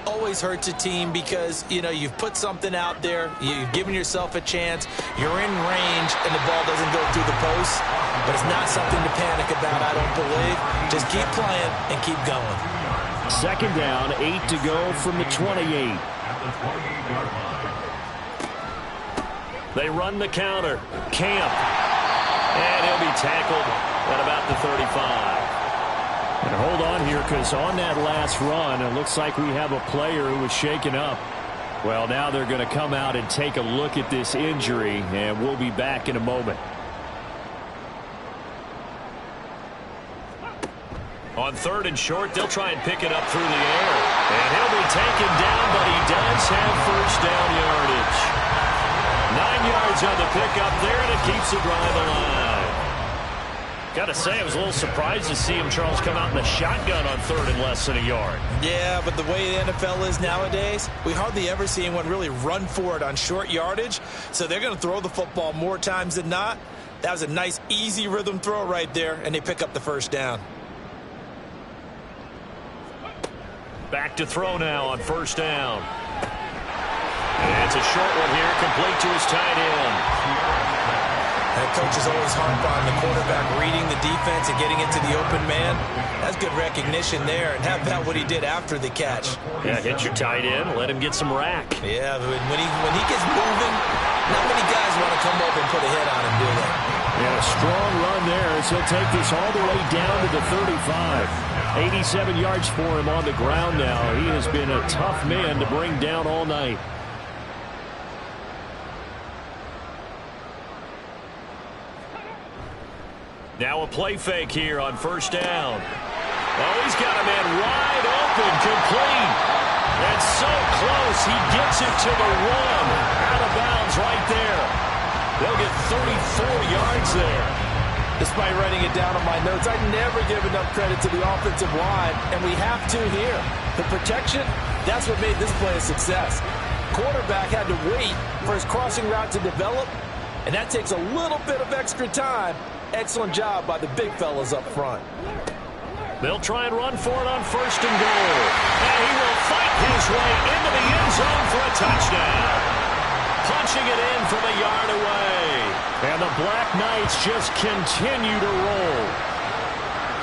Always hurts a team because, you know, you've put something out there, you've given yourself a chance, you're in range, and the ball doesn't go through the post. But it's not something to panic about, I don't believe. Just keep playing and keep going. 2nd down, 8 to go from the 28. At the 28-yard line. They run the counter. Camp. And he'll be tackled at about the 35. And hold on here, because on that last run, it looks like we have a player who was shaken up. Well, now they're going to come out and take a look at this injury, and we'll be back in a moment. On 3rd and short, they'll try and pick it up through the air. And he'll be taken down, but he does have 1st down yardage. 9 yards on the pickup there, and it keeps the drive alive. Got to say, I was a little surprised to see him, Charles, come out in the shotgun on 3rd and less than a yard. Yeah, but the way the NFL is nowadays, we hardly ever see anyone really run for it on short yardage. So they're going to throw the football more times than not. That was a nice, easy rhythm throw right there, and they pick up the 1st down. Back to throw now on 1st down. And it's a short one here, complete to his tight end. That coach is always harp on the quarterback reading the defense and getting into the open man. That's good recognition there. And how about what he did after the catch? Yeah, hit your tight end, let him get some rack. Yeah, when he gets moving, not many guys want to come up and put a hit on him, do they? Yeah, a strong run there as he'll take this all the way down to the 35. 87 yards for him on the ground now. He has been a tough man to bring down all night. Now a play fake here on 1st down. Oh, he's got a man wide open, complete. And so close, he gets it to the 1. Out of bounds right there. They'll get 34 yards there. Despite writing it down on my notes, I never give enough credit to the offensive line, and we have to here. The protection, that's what made this play a success. Quarterback had to wait for his crossing route to develop, and that takes a little bit of extra time. Excellent job by the big fellas up front. They'll try and run for it on 1st and goal. And he will fight his way into the end zone for a touchdown. Punching it in from a yard away. And the BlackKnights just continue to roll.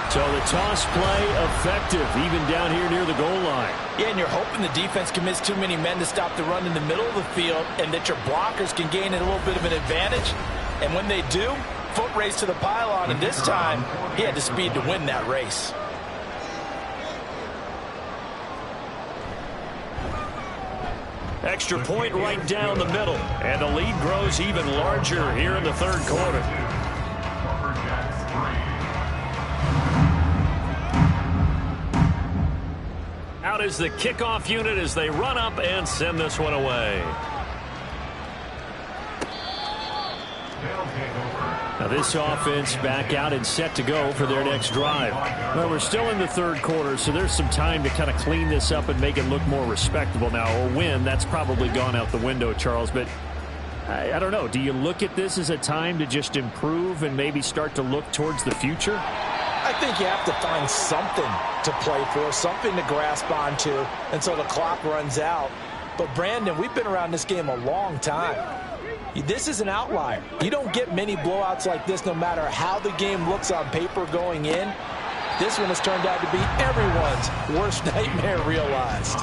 So the toss play effective, even down here near the goal line. Yeah, and you're hoping the defense commits too many men to stop the run in the middle of the field and that your blockers can gain a little bit of an advantage. And when they do, foot race to the pylon, and this time he had the speed to win that race. Extra point right down the middle. And the lead grows even larger here in the 3rd quarter. Lumberjacks 3. Out is the kickoff unit as they run up and send this one away. Now this offense back out and set to go for their next drive. Well, we're still in the third quarter, so there's some time to kind of clean this up and make it look more respectable now. A win, that's probably gone out the window, Charles, but I don't know. Do you look at this as a time to just improve and maybe start to look towards the future? I think you have to find something to play for, something to grasp onto until the clock runs out. But, Brandon, we've been around this game a long time. This is an outlier. You don't get many blowouts like this no matter how the game looks on paper going in. This one has turned out to be everyone's worst nightmare realized.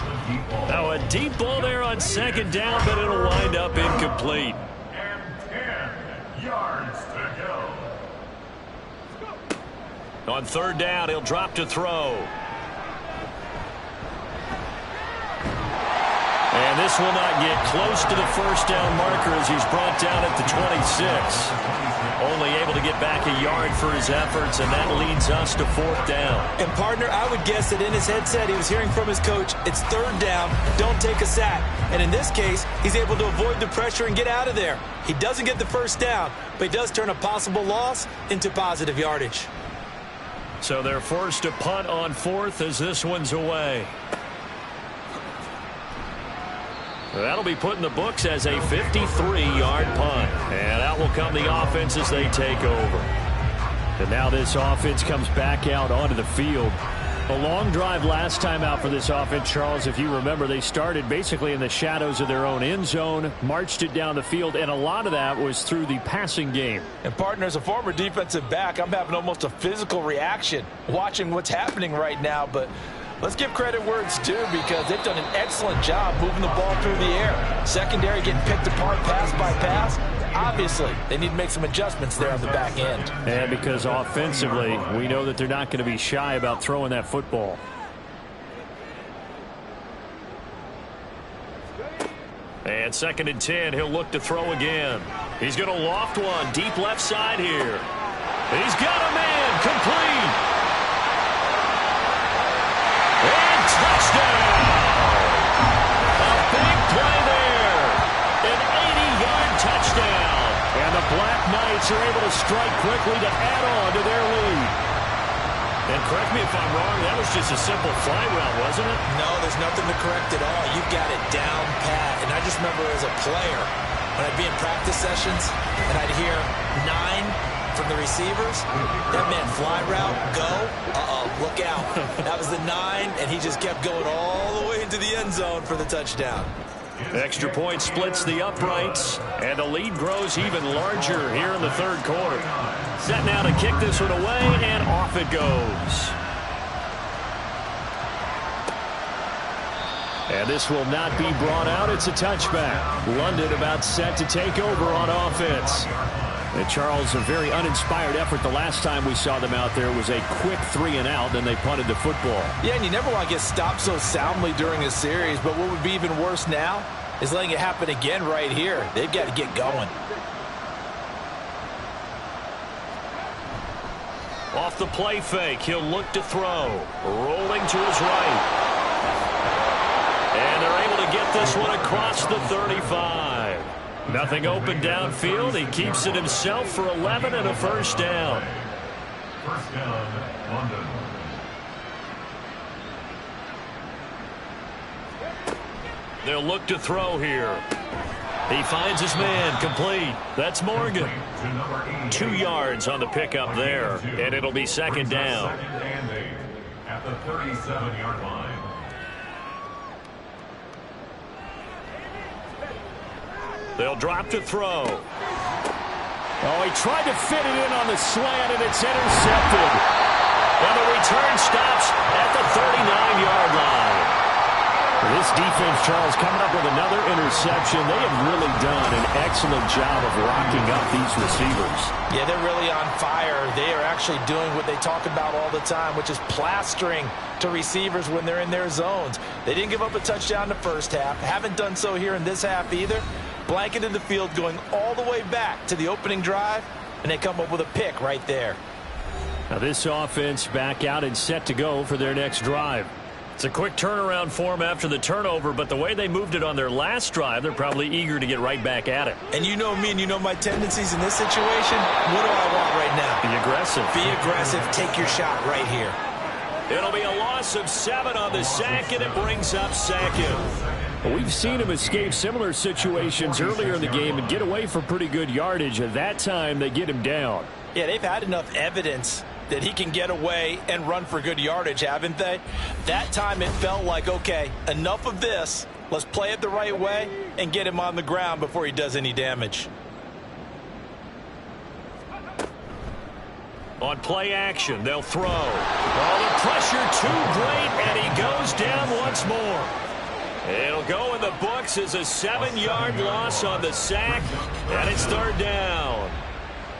Now a deep ball there on second down, but it'll wind up incomplete. And 10 yards to go. On third down, he'll drop to throw. And this will not get close to the first down marker as he's brought down at the 26. Only able to get back a yard for his efforts, and that leads us to fourth down. And, partner, I would guess that in his headset he was hearing from his coach, it's third down, don't take a sack. And in this case, he's able to avoid the pressure and get out of there. He doesn't get the first down, but he does turn a possible loss into positive yardage. So they're forced to punt on fourth as this one's away. That'll be put in the books as a 53-yard punt. And out will come the offense as they take over. And now this offense comes back out onto the field. A long drive last time out for this offense, Charles. If you remember, they started basically in the shadows of their own end zone, marched it down the field, and a lot of that was through the passing game. And, partner, as a former defensive back, I'm having almost a physical reaction watching what's happening right now. But let's give credit where it's due because they've done an excellent job moving the ball through the air. Secondary getting picked apart pass by pass. Obviously, they need to make some adjustments there on the back end. And because offensively, we know that they're not going to be shy about throwing that football. And 2nd and 10, he'll look to throw again. He's going to loft one deep left side here. He's got a man complete. And touchdown! A big play there. An 80-yard touchdown. And the BlackKnights are able to strike quickly to add on to their lead. And correct me if I'm wrong, that was just a simple fly route, wasn't it? No, there's nothing to correct at all. You've got it down pat. And I just remember as a player, when I'd be in practice sessions and I'd hear 9 from the receivers, that meant fly route, go, look out. That was the 9, and he just kept going all the way into the end zone for the touchdown. Extra point splits the uprights, and the lead grows even larger here in the third quarter. Set now to kick this one away, and off it goes. And this will not be brought out. It's a touchback. London about set to take over on offense. And Charles, a very uninspired effort the last time we saw them out there was a quick 3-and-out, then they punted the football. Yeah, and you never want to get stopped so soundly during a series, but what would be even worse now is letting it happen again right here. They've got to get going. Off the play fake, he'll look to throw. Rolling to his right. And they're able to get this one across the 35. Nothing open downfield. He keeps it himself for 11 and a first down. First down, London. They'll look to throw here. He finds his man complete. That's Morgan. 2 yards on the pickup there, and it'll be second down. Second and 8 at the 37-yard line. They'll drop to throw. Oh, he tried to fit it in on the slant, and it's intercepted. And the return stops at the 39-yard line. This defense, Charles, coming up with another interception. They have really done an excellent job of locking up these receivers. Yeah, they're really on fire. They are actually doing what they talk about all the time, which is plastering to receivers when they're in their zones. They didn't give up a touchdown in the first half. Haven't done so here in this half either. Blanketed the field going all the way back to the opening drive, and they come up with a pick right there. Now this offense back out and set to go for their next drive. It's a quick turnaround for them after the turnover, but the way they moved it on their last drive, they're probably eager to get right back at it. And you know me and you know my tendencies in this situation. What do I want right now? Be aggressive. Be aggressive. Take your shot right here. It'll be a loss of 7 on the sack, and it brings up second. Well, we've seen him escape similar situations earlier in the game and get away for pretty good yardage. At that time, they get him down. Yeah, they've had enough evidence that he can get away and run for good yardage, haven't they? That time it felt like, okay, enough of this. Let's play it the right way and get him on the ground before he does any damage. On play action, they'll throw. Oh, the pressure too great, and he goes down once more. It'll go in the books as a 7-yard loss on the sack, and it's third down.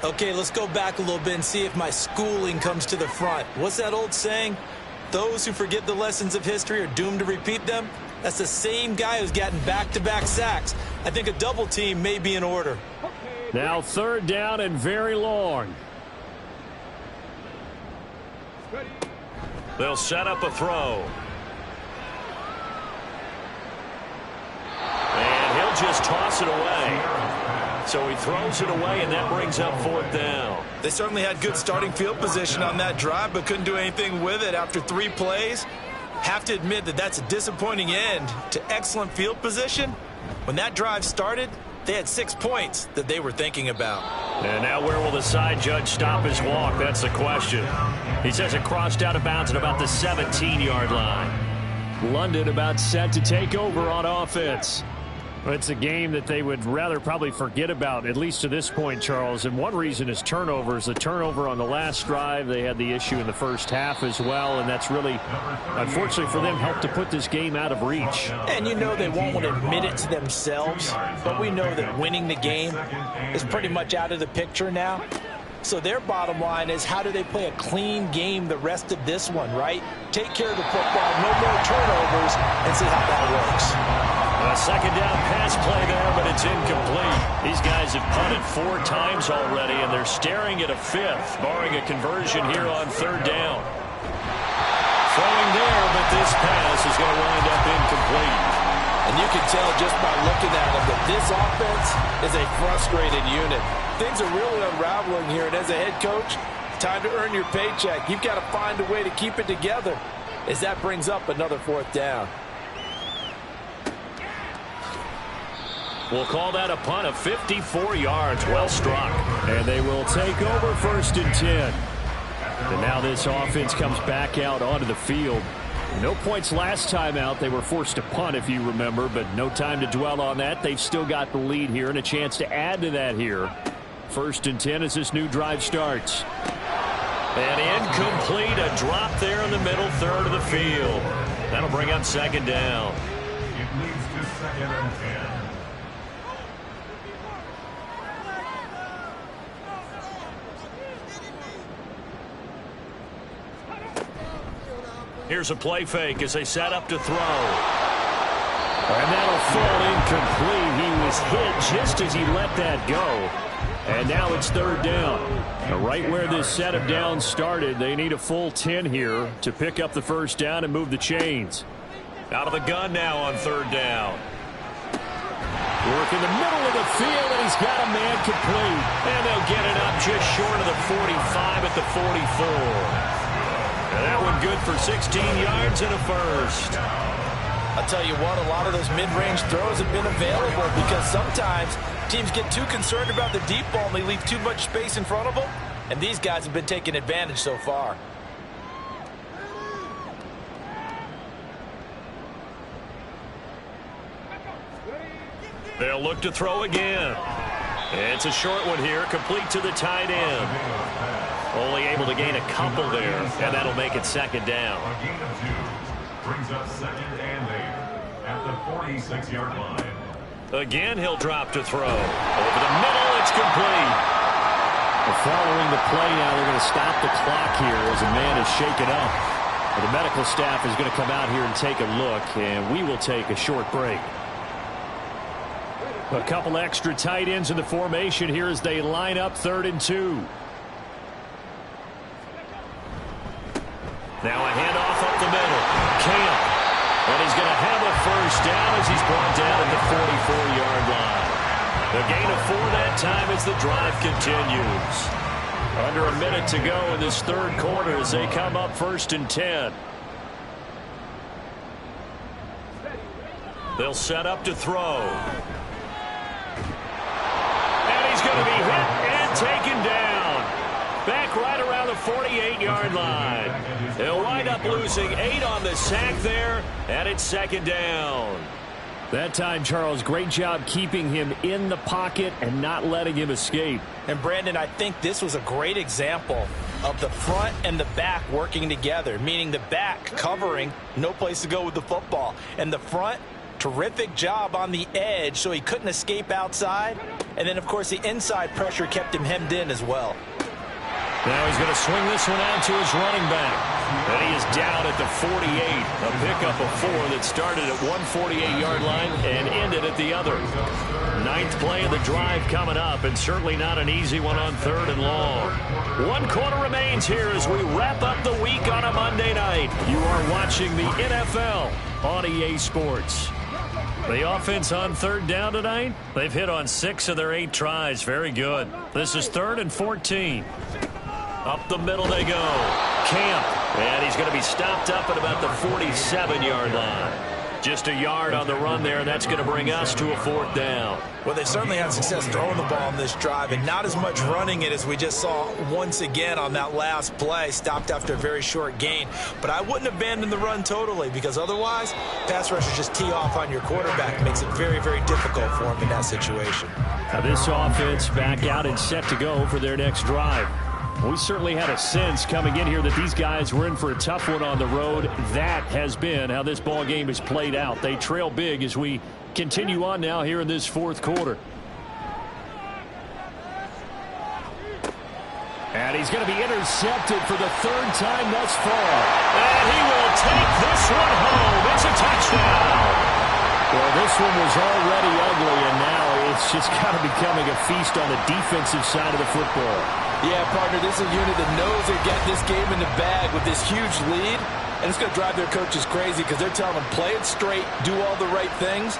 Okay, let's go back a little bit and see if my schooling comes to the front. What's that old saying? Those who forget the lessons of history are doomed to repeat them. That's the same guy who's gotten back-to-back sacks. I think a double team may be in order. Now third down and very long. They'll set up a throw. And he'll just toss it away. So he throws it away, and that brings up fourth down. They certainly had good starting field position on that drive, but couldn't do anything with it after 3 plays. Have to admit that that's a disappointing end to excellent field position. When that drive started, they had 6 points that they were thinking about. And now where will the side judge stop his walk? That's the question. He says it crossed out of bounds at about the 17-yard line. London about set to take over on offense. It's a game that they would rather probably forget about, at least to this point, Charles. And one reason is turnovers. The turnover on the last drive, they had the issue in the first half as well. And that's really, unfortunately for them, helped to put this game out of reach. And you know they won't want to admit it to themselves, but we know that winning the game is pretty much out of the picture now. So their bottom line is, how do they play a clean game the rest of this one, right? Take care of the football, no more turnovers, and see how that works. A second down pass play there, but it's incomplete. These guys have punted 4 times already, and they're staring at a 5th, barring a conversion here on third down. Throwing there, but this pass is going to wind up incomplete. And you can tell just by looking at them that this offense is a frustrated unit. Things are really unraveling here, and as a head coach, time to earn your paycheck. You've got to find a way to keep it together as that brings up another 4th down. We'll call that a punt of 54 yards. Well struck. And they will take over 1st and 10. And now this offense comes back out onto the field. No points last time out. They were forced to punt, if you remember, but no time to dwell on that. They've still got the lead here and a chance to add to that here. 1st and 10 as this new drive starts. And incomplete. A drop there in the middle third of the field. That'll bring up second down. It leads to 2nd and 10. Here's a play fake as they set up to throw. And that'll fall incomplete. He was hit just as he let that go. And now it's third down. Right where this set of downs started, they need a full 10 here to pick up the first down and move the chains. Out of the gun now on third down. Work in the middle of the field, and he's got a man complete. And they'll get it up just short of the 45 at the 44. And that one good for 16 yards and a first. I'll tell you what, a lot of those mid-range throws have been available because sometimes teams get too concerned about the deep ball and they leave too much space in front of them. And these guys have been taking advantage so far. They'll look to throw again. It's a short one here, complete to the tight end. Only able to gain a couple there, and that'll make it second down. A gain of 2 brings up 2nd and 8 at the 46-yard line. Again, he'll drop to throw. Over the middle, it's complete. Following the play now, they're going to stop the clock here as a man is shaken up. The medical staff is going to come out here and take a look, and we will take a short break. A couple extra tight ends in the formation here as they line up 3rd and 2. Now a handoff up the middle. Camp first down as he's brought down at the 44-yard line. A gain of 4 that time as the drive continues. Under a minute to go in this third quarter as they come up 1st and 10. They'll set up to throw. And he's going to be hit and taken down. Back right around the 48-yard line. They'll wind up losing 8 on the sack there, and it's 2nd down. That time, Charles, great job keeping him in the pocket and not letting him escape. And, Brandon, I think this was a great example of the front and the back working together, meaning the back covering, no place to go with the football. And the front, terrific job on the edge so he couldn't escape outside. And then, of course, the inside pressure kept him hemmed in as well. Now he's going to swing this one out to his running back. And he is down at the 48. A pickup of 4 that started at one 48-yard line and ended at the other. 9th play of the drive coming up, and certainly not an easy one on 3rd and long. 1 quarter remains here as we wrap up the week on a Monday night. You are watching the NFL on EA Sports. The offense on 3rd down tonight, they've hit on 6 of their 8 tries. Very good. This is 3rd and 14. Up the middle they go. Camp. And he's going to be stopped up at about the 47-yard line. Just a yard on the run there. That's going to bring us to a 4th down. Well, they certainly had success throwing the ball on this drive and not as much running it as we just saw once again on that last play. Stopped after a very short gain. But I wouldn't abandon the run totally because otherwise, pass rushers just tee off on your quarterback. It makes it very, very difficult for him in that situation. Now this offense back out and set to go for their next drive. We certainly had a sense coming in here that these guys were in for a tough one on the road. That has been how this ball game is played out. They trail big as we continue on now here in this 4th quarter. And he's going to be intercepted for the 3rd time thus far. And he will take this one home. It's a touchdown. Well, this one was already ugly, and now it's just kind of becoming a feast on the defensive side of the football. Yeah, partner, this is a unit that knows they're getting this game in the bag with this huge lead, and it's going to drive their coaches crazy because they're telling them, play it straight, do all the right things,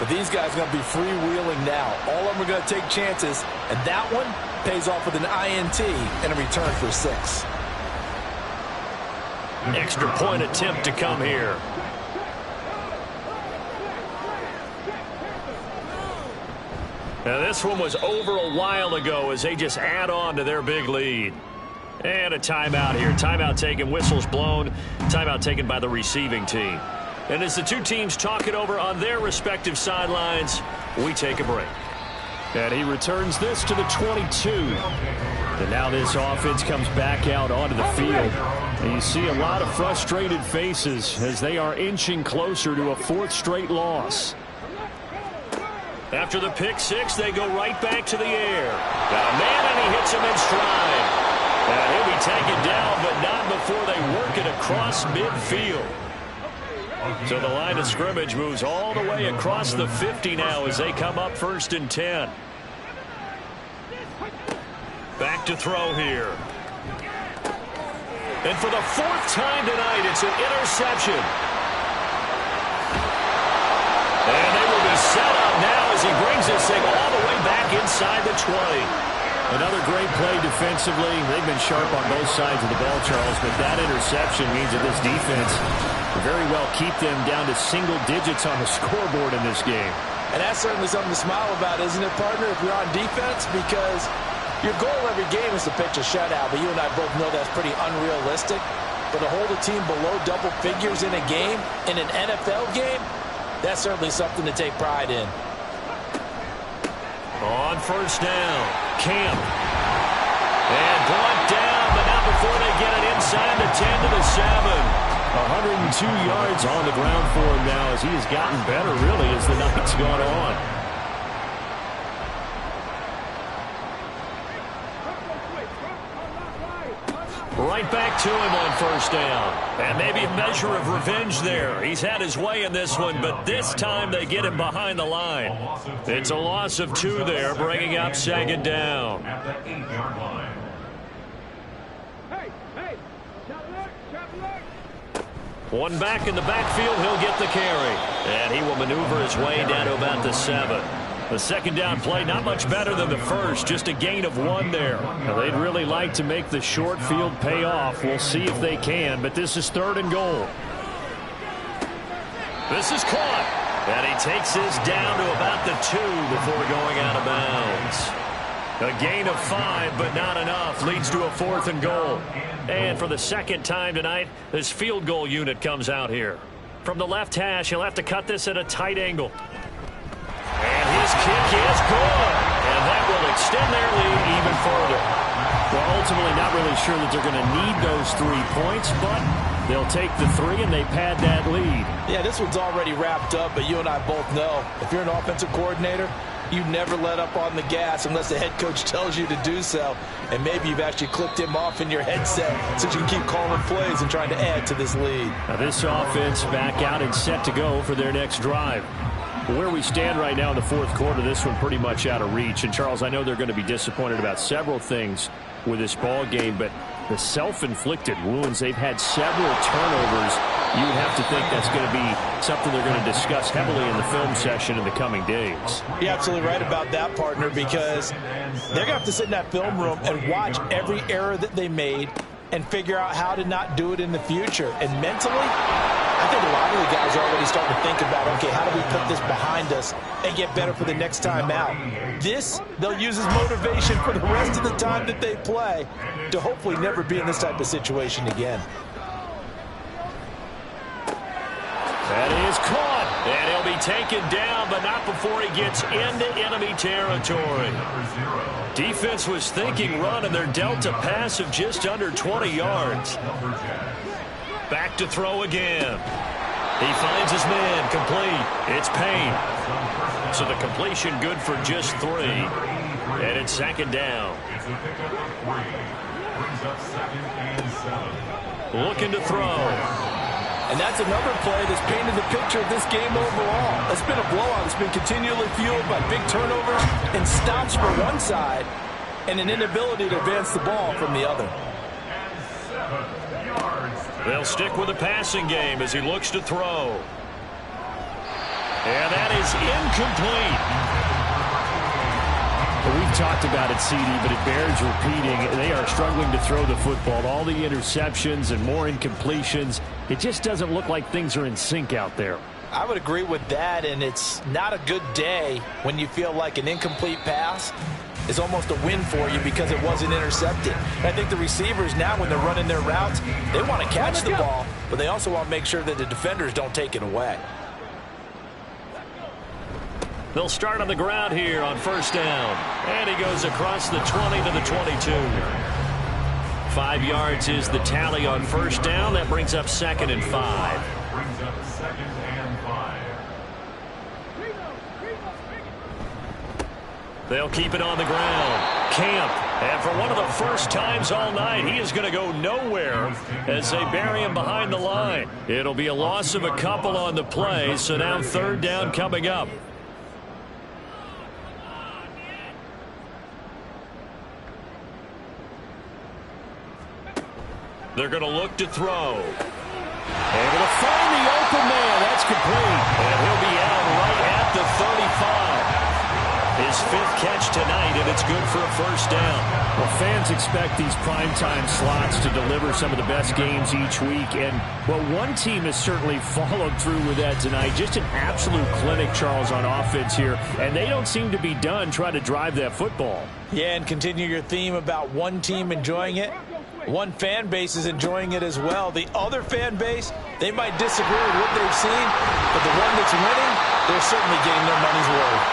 but these guys are going to be freewheeling now. All of them are going to take chances, and that one pays off with an INT and a return for 6. Extra point attempt to come here. Now this one was over a while ago as they just add on to their big lead. And a timeout here. Timeout taken, whistles blown. Timeout taken by the receiving team. And as the two teams talk it over on their respective sidelines, we take a break. And he returns this to the 22. And now this offense comes back out onto the field. And you see a lot of frustrated faces as they are inching closer to a 4th straight loss. After the pick 6, they go right back to the air. Got a man, and he hits him in stride. And he'll be taken down, but not before they work it across midfield. So the line of scrimmage moves all the way across the 50 now as they come up 1st and 10. Back to throw here. And for the 4th time tonight, it's an interception. And they will be set up now as he brings this thing all the way back inside the 20. Another great play defensively. They've been sharp on both sides of the ball, Charles, but that interception means that this defense very well keep them down to single digits on the scoreboard in this game. And that's certainly something to smile about, isn't it, partner, if you're on defense? Because your goal every game is to pitch a shutout, but you and I both know that's pretty unrealistic. But to hold a team below double figures in a game, in an NFL game, that's certainly something to take pride in. On 1st down, Camp. And brought down, but not before they get it inside the 10 to the 7. 102 yards on the ground for him now as he has gotten better, really, as the night's gone on. Right back to him on 1st down. And maybe a measure of revenge there. He's had his way in this one, but this time they get him behind the line. It's a loss of 2 there, bringing up 2nd down. At the 8-yard line. One back in the backfield, he'll get the carry. And he will maneuver his way down to about the 7. The second down play, not much better than the first, just a gain of 1 there. Now, they'd really like to make the short field pay off. We'll see if they can, but this is 3rd and goal. This is caught. And he takes his down to about the 2 before going out of bounds. A gain of 5, but not enough. Leads to a 4th and goal. And for the second time tonight, this field goal unit comes out here. From the left hash, he'll have to cut this at a tight angle. And his kick is good. And that will extend their lead even further. Well, ultimately not really sure that they're going to need those 3 points, but they'll take the 3 and they pad that lead. Yeah, this one's already wrapped up, but you and I both know if you're an offensive coordinator, you never let up on the gas unless the head coach tells you to do so. And maybe you've actually clicked him off in your headset so you can keep calling plays and trying to add to this lead. Now this offense back out and set to go for their next drive. Where we stand right now in the 4th quarter, this one pretty much out of reach. And, Charles, I know they're going to be disappointed about several things with this ball game, but the self-inflicted wounds, they've had several turnovers. You would have to think that's going to be something they're going to discuss heavily in the film session in the coming days. You're absolutely right about that, partner, because they're going to have to sit in that film room and watch every error that they made and figure out how to not do it in the future. And mentally, I think a lot of the guys are already starting to think about, okay, how do we put this behind us and get better for the next time out? This, they'll use as motivation for the rest of the time that they play to hopefully never be in this type of situation again. That is caught, and he'll be taken down, but not before he gets into enemy territory. Defense was thinking run, and they're dealt a pass of just under 20 yards. Back to throw again. He finds his man, complete. It's Payne. So the completion good for just 3. And it's 2nd down. It's a pickup of 3. Brings up 2nd and 7. Looking to throw. And that's another play that's painted the picture of this game overall. It's been a blowout. It's been continually fueled by big turnovers and stops for one side and an inability to advance the ball from the other. They'll stick with the passing game as he looks to throw. And that is incomplete. We've talked about it, CD, but it bears repeating. They are struggling to throw the football. All the interceptions and more incompletions. It just doesn't look like things are in sync out there. I would agree with that, and it's not a good day when you feel like an incomplete pass is almost a win for you because it wasn't intercepted. And I think the receivers now, when they're running their routes, they want to catch the ball, but they also want to make sure that the defenders don't take it away. They'll start on the ground here on 1st down. And he goes across the 20 to the 22. 5 yards is the tally on 1st down. That brings up 2nd and 5. Brings up 2nd and 5. They'll keep it on the ground. Camp. And for one of the first times all night, he is going to go nowhere as they bury him behind the line. It'll be a loss of a couple on the play, so now 3rd down coming up. They're going to look to throw. Able to find the open man. That's complete. And he'll be out right at the 35. His 5th catch tonight, and it's good for a 1st down. Well, fans expect these primetime slots to deliver some of the best games each week. And, well, one team has certainly followed through with that tonight. Just an absolute clinic, Charles, on offense here. And they don't seem to be done trying to drive that football. Yeah, and continue your theme about one team enjoying it. One fan base is enjoying it as well. The other fan base, they might disagree with what they've seen, but the one that's winning, they're certainly getting their money's worth.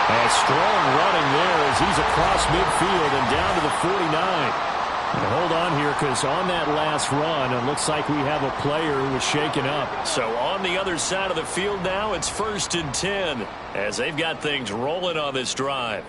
A strong running there as he's across midfield and down to the 49. And hold on here, because on that last run, it looks like we have a player who was shaken up. So on the other side of the field now, it's 1st and 10 as they've got things rolling on this drive.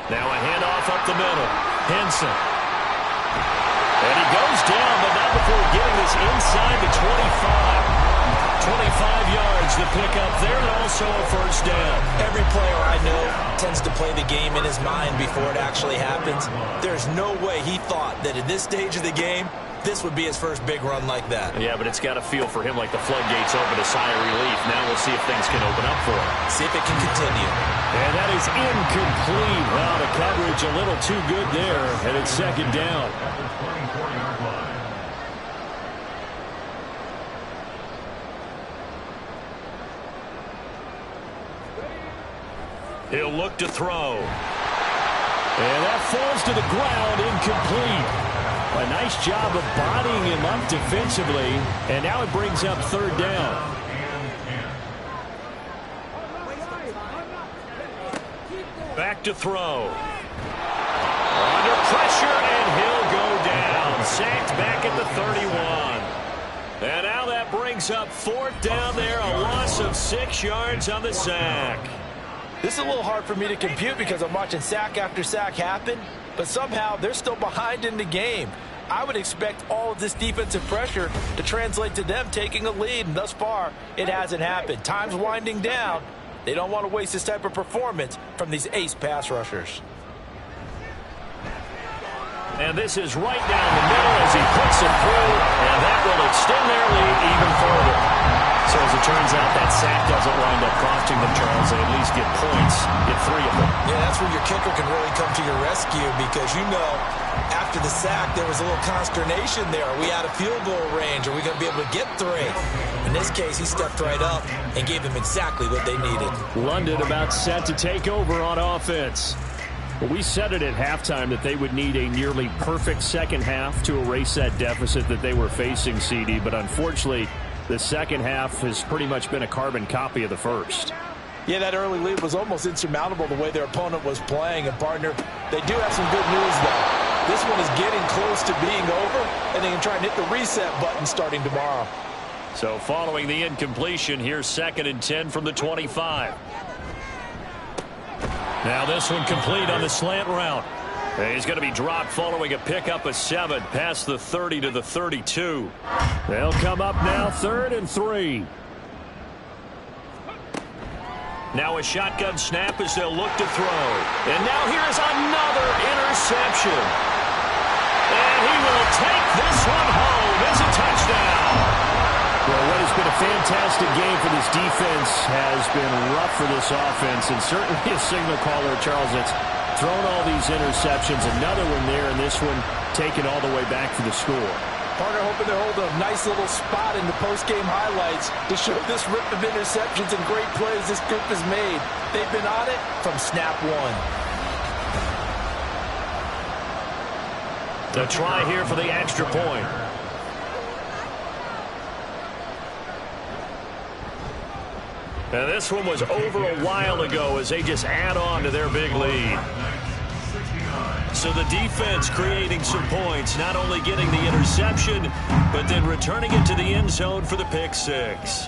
Now a handoff up the middle. Henson. And he goes down, but not before getting this inside the 25. 25 yards to pick up there, and also a first down. Every player I know tends to play the game in his mind before it actually happens. There's no way he thought that at this stage of the game, this would be his first big run like that. Yeah, but it's got to feel for him like the floodgates open, a sigh of relief. Now we'll see if things can open up for him. See if it can continue. And that is incomplete. Wow, the coverage a little too good there, and it's second down. He'll look to throw. And that falls to the ground, incomplete. A nice job of bodying him up defensively, and now it brings up third down. Back to throw. Under pressure, and he'll go down. Sacked back at the 31. And now that brings up fourth down there, a loss of 6 yards on the sack. This is a little hard for me to compute because I'm watching sack after sack happen, but somehow they're still behind in the game. I would expect all of this defensive pressure to translate to them taking a lead, and thus far, it hasn't happened. Time's winding down. They don't want to waste this type of performance from these ace pass rushers. And this is right down the middle as he puts it through, and that will extend their lead even further. So as it turns out, that sack doesn't wind up costing them, Charles. They at least get points, get 3 of them. Yeah, that's where your kicker can really come to your rescue because, you know, after the sack, there was a little consternation there. Are we out of field goal range? Are we going to be able to get 3? In this case, he stepped right up and gave them exactly what they needed. London about set to take over on offense. Well, we said it at halftime that they would need a nearly perfect second half to erase that deficit that they were facing, CD, but unfortunately, the second half has pretty much been a carbon copy of the first. Yeah, that early lead was almost insurmountable the way their opponent was playing. And, partner, they do have some good news, though. This one is getting close to being over, and they can try and hit the reset button starting tomorrow. So following the incompletion, here's 2nd and 10 from the 25. Now this one complete on the slant route. He's going to be dropped following a pickup of 7 past the 30 to the 32. They'll come up now 3rd and 3. Now a shotgun snap as they'll look to throw. And now here's another interception. And he will take this one home. It's a touchdown. Well, what has been a fantastic game for this defense has been rough for this offense, and certainly a signal caller, Charles, that's thrown all these interceptions. Another one there, and this one taken all the way back for the score. Partner hoping they're holding a nice little spot in the post-game highlights to show this rip of interceptions and great plays this group has made. They've been on it from snap one. The try here for the extra point. And this one was over a while ago as they just add on to their big lead. So the defense creating some points, not only getting the interception, but then returning it to the end zone for the pick 6.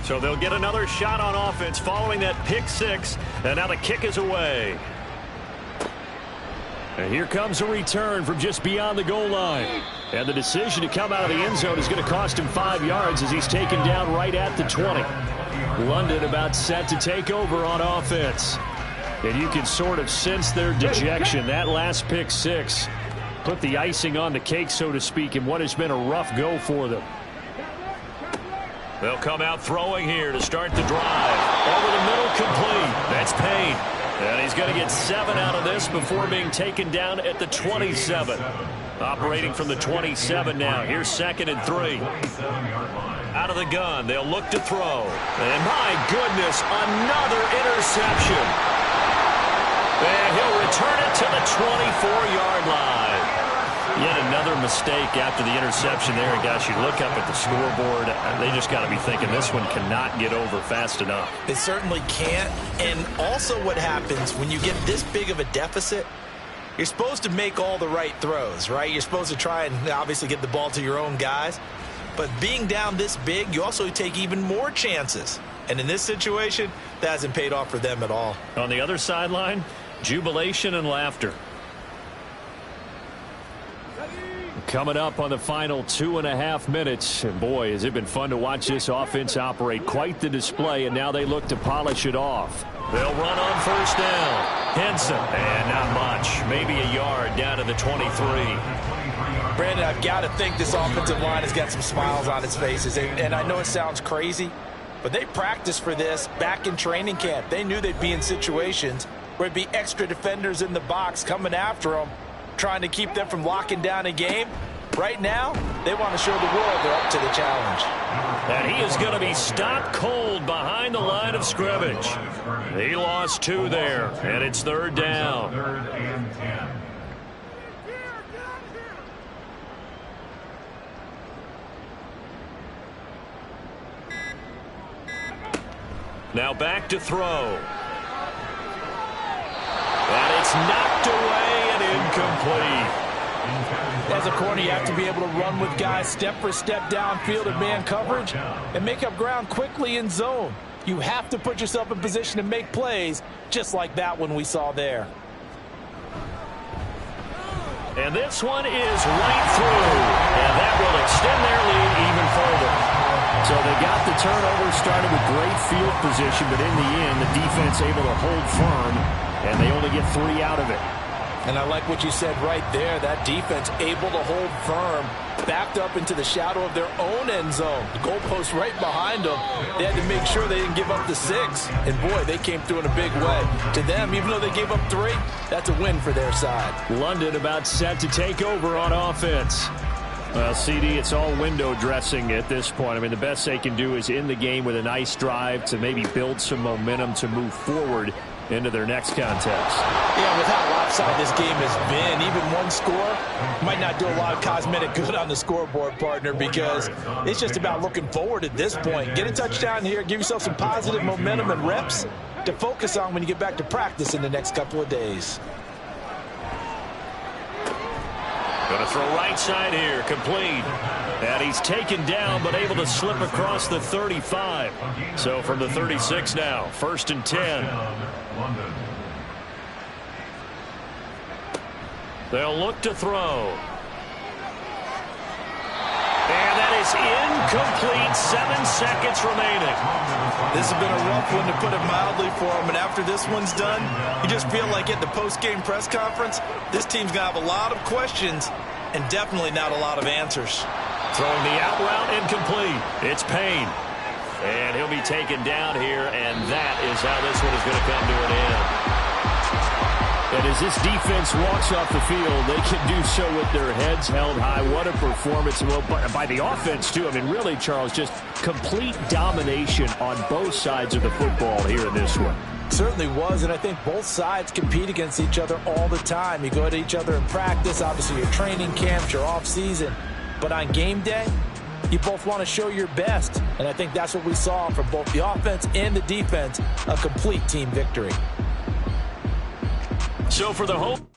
So they'll get another shot on offense following that pick 6, and now the kick is away. And here comes a return from just beyond the goal line. And the decision to come out of the end zone is going to cost him 5 yards as he's taken down right at the 20. London about set to take over on offense. And you can sort of sense their dejection. That last pick 6 put the icing on the cake, so to speak, in what has been a rough go for them. They'll come out throwing here to start the drive. Over the middle, complete. That's Payne. And he's going to get 7 out of this before being taken down at the 27. Operating from the 27 now. Here's 2nd and 3. Out of the gun, they'll look to throw. And my goodness, another interception. And he'll return it to the 24-yard line. Yet another mistake after the interception there. And gosh, you look up at the scoreboard, they just got to be thinking this one cannot get over fast enough. It certainly can't. And also what happens when you get this big of a deficit, you're supposed to make all the right throws, right? You're supposed to try and obviously get the ball to your own guys. But being down this big, you also take even more chances. And in this situation, that hasn't paid off for them at all. On the other sideline, jubilation and laughter. Coming up on the final 2.5 minutes. And boy, has it been fun to watch this offense operate. Quite the display, and now they look to polish it off. They'll run on first down. Henson, and not much. Maybe a yard down to the 23. Brandon, I've got to think this offensive line has got some smiles on its faces. And I know it sounds crazy, but they practiced for this back in training camp. They knew they'd be in situations where there'd be extra defenders in the box coming after them, trying to keep them from locking down a game. Right now, they want to show the world they're up to the challenge. And he is going to be stopped cold behind the line of scrimmage. He lost 2 there, and it's 3rd down. 3rd and 10. Now back to throw. And it's knocked away and incomplete. As a corner, you have to be able to run with guys step for step downfield in man coverage and make up ground quickly in zone. You have to put yourself in position to make plays just like that one we saw there. And this one is right through. And that will extend their lead even further. So they got the turnover, started with great field position, but in the end, the defense able to hold firm, and they only get 3 out of it. And I like what you said right there. That defense able to hold firm, backed up into the shadow of their own end zone. The goalpost right behind them. They had to make sure they didn't give up the 6. And, boy, they came through in a big way. To them, even though they gave up 3, that's a win for their side. London about set to take over on offense. Well, CD, it's all window dressing at this point. I mean, the best they can do is in the game with a nice drive to maybe build some momentum to move forward into their next contest. Yeah, with how lopsided this game has been, even one score might not do a lot of cosmetic good on the scoreboard, partner, because it's just about looking forward at this point. Get a touchdown here, give yourself some positive momentum and reps to focus on when you get back to practice in the next couple of days. Going to throw right side here, complete. And he's taken down, but able to slip across the 35. So from the 36 now, 1st and 10. They'll look to throw. And that is incomplete. 7 seconds remaining. This has been a rough one, to put it mildly, for him. And after this one's done, you just feel like at the post-game press conference, this team's going to have a lot of questions and definitely not a lot of answers. Throwing the out route incomplete. It's Payne. And he'll be taken down here, and that is how this one is going to come to an end. And as this defense walks off the field, they can do so with their heads held high. What a performance by the offense, too. I mean, really, Charles, just complete domination on both sides of the football here in this one. Certainly was, and I think both sides compete against each other all the time. You go at each other in practice, obviously your training camps, your off-season. But on game day, you both want to show your best. And I think that's what we saw from both the offense and the defense, a complete team victory. So for the home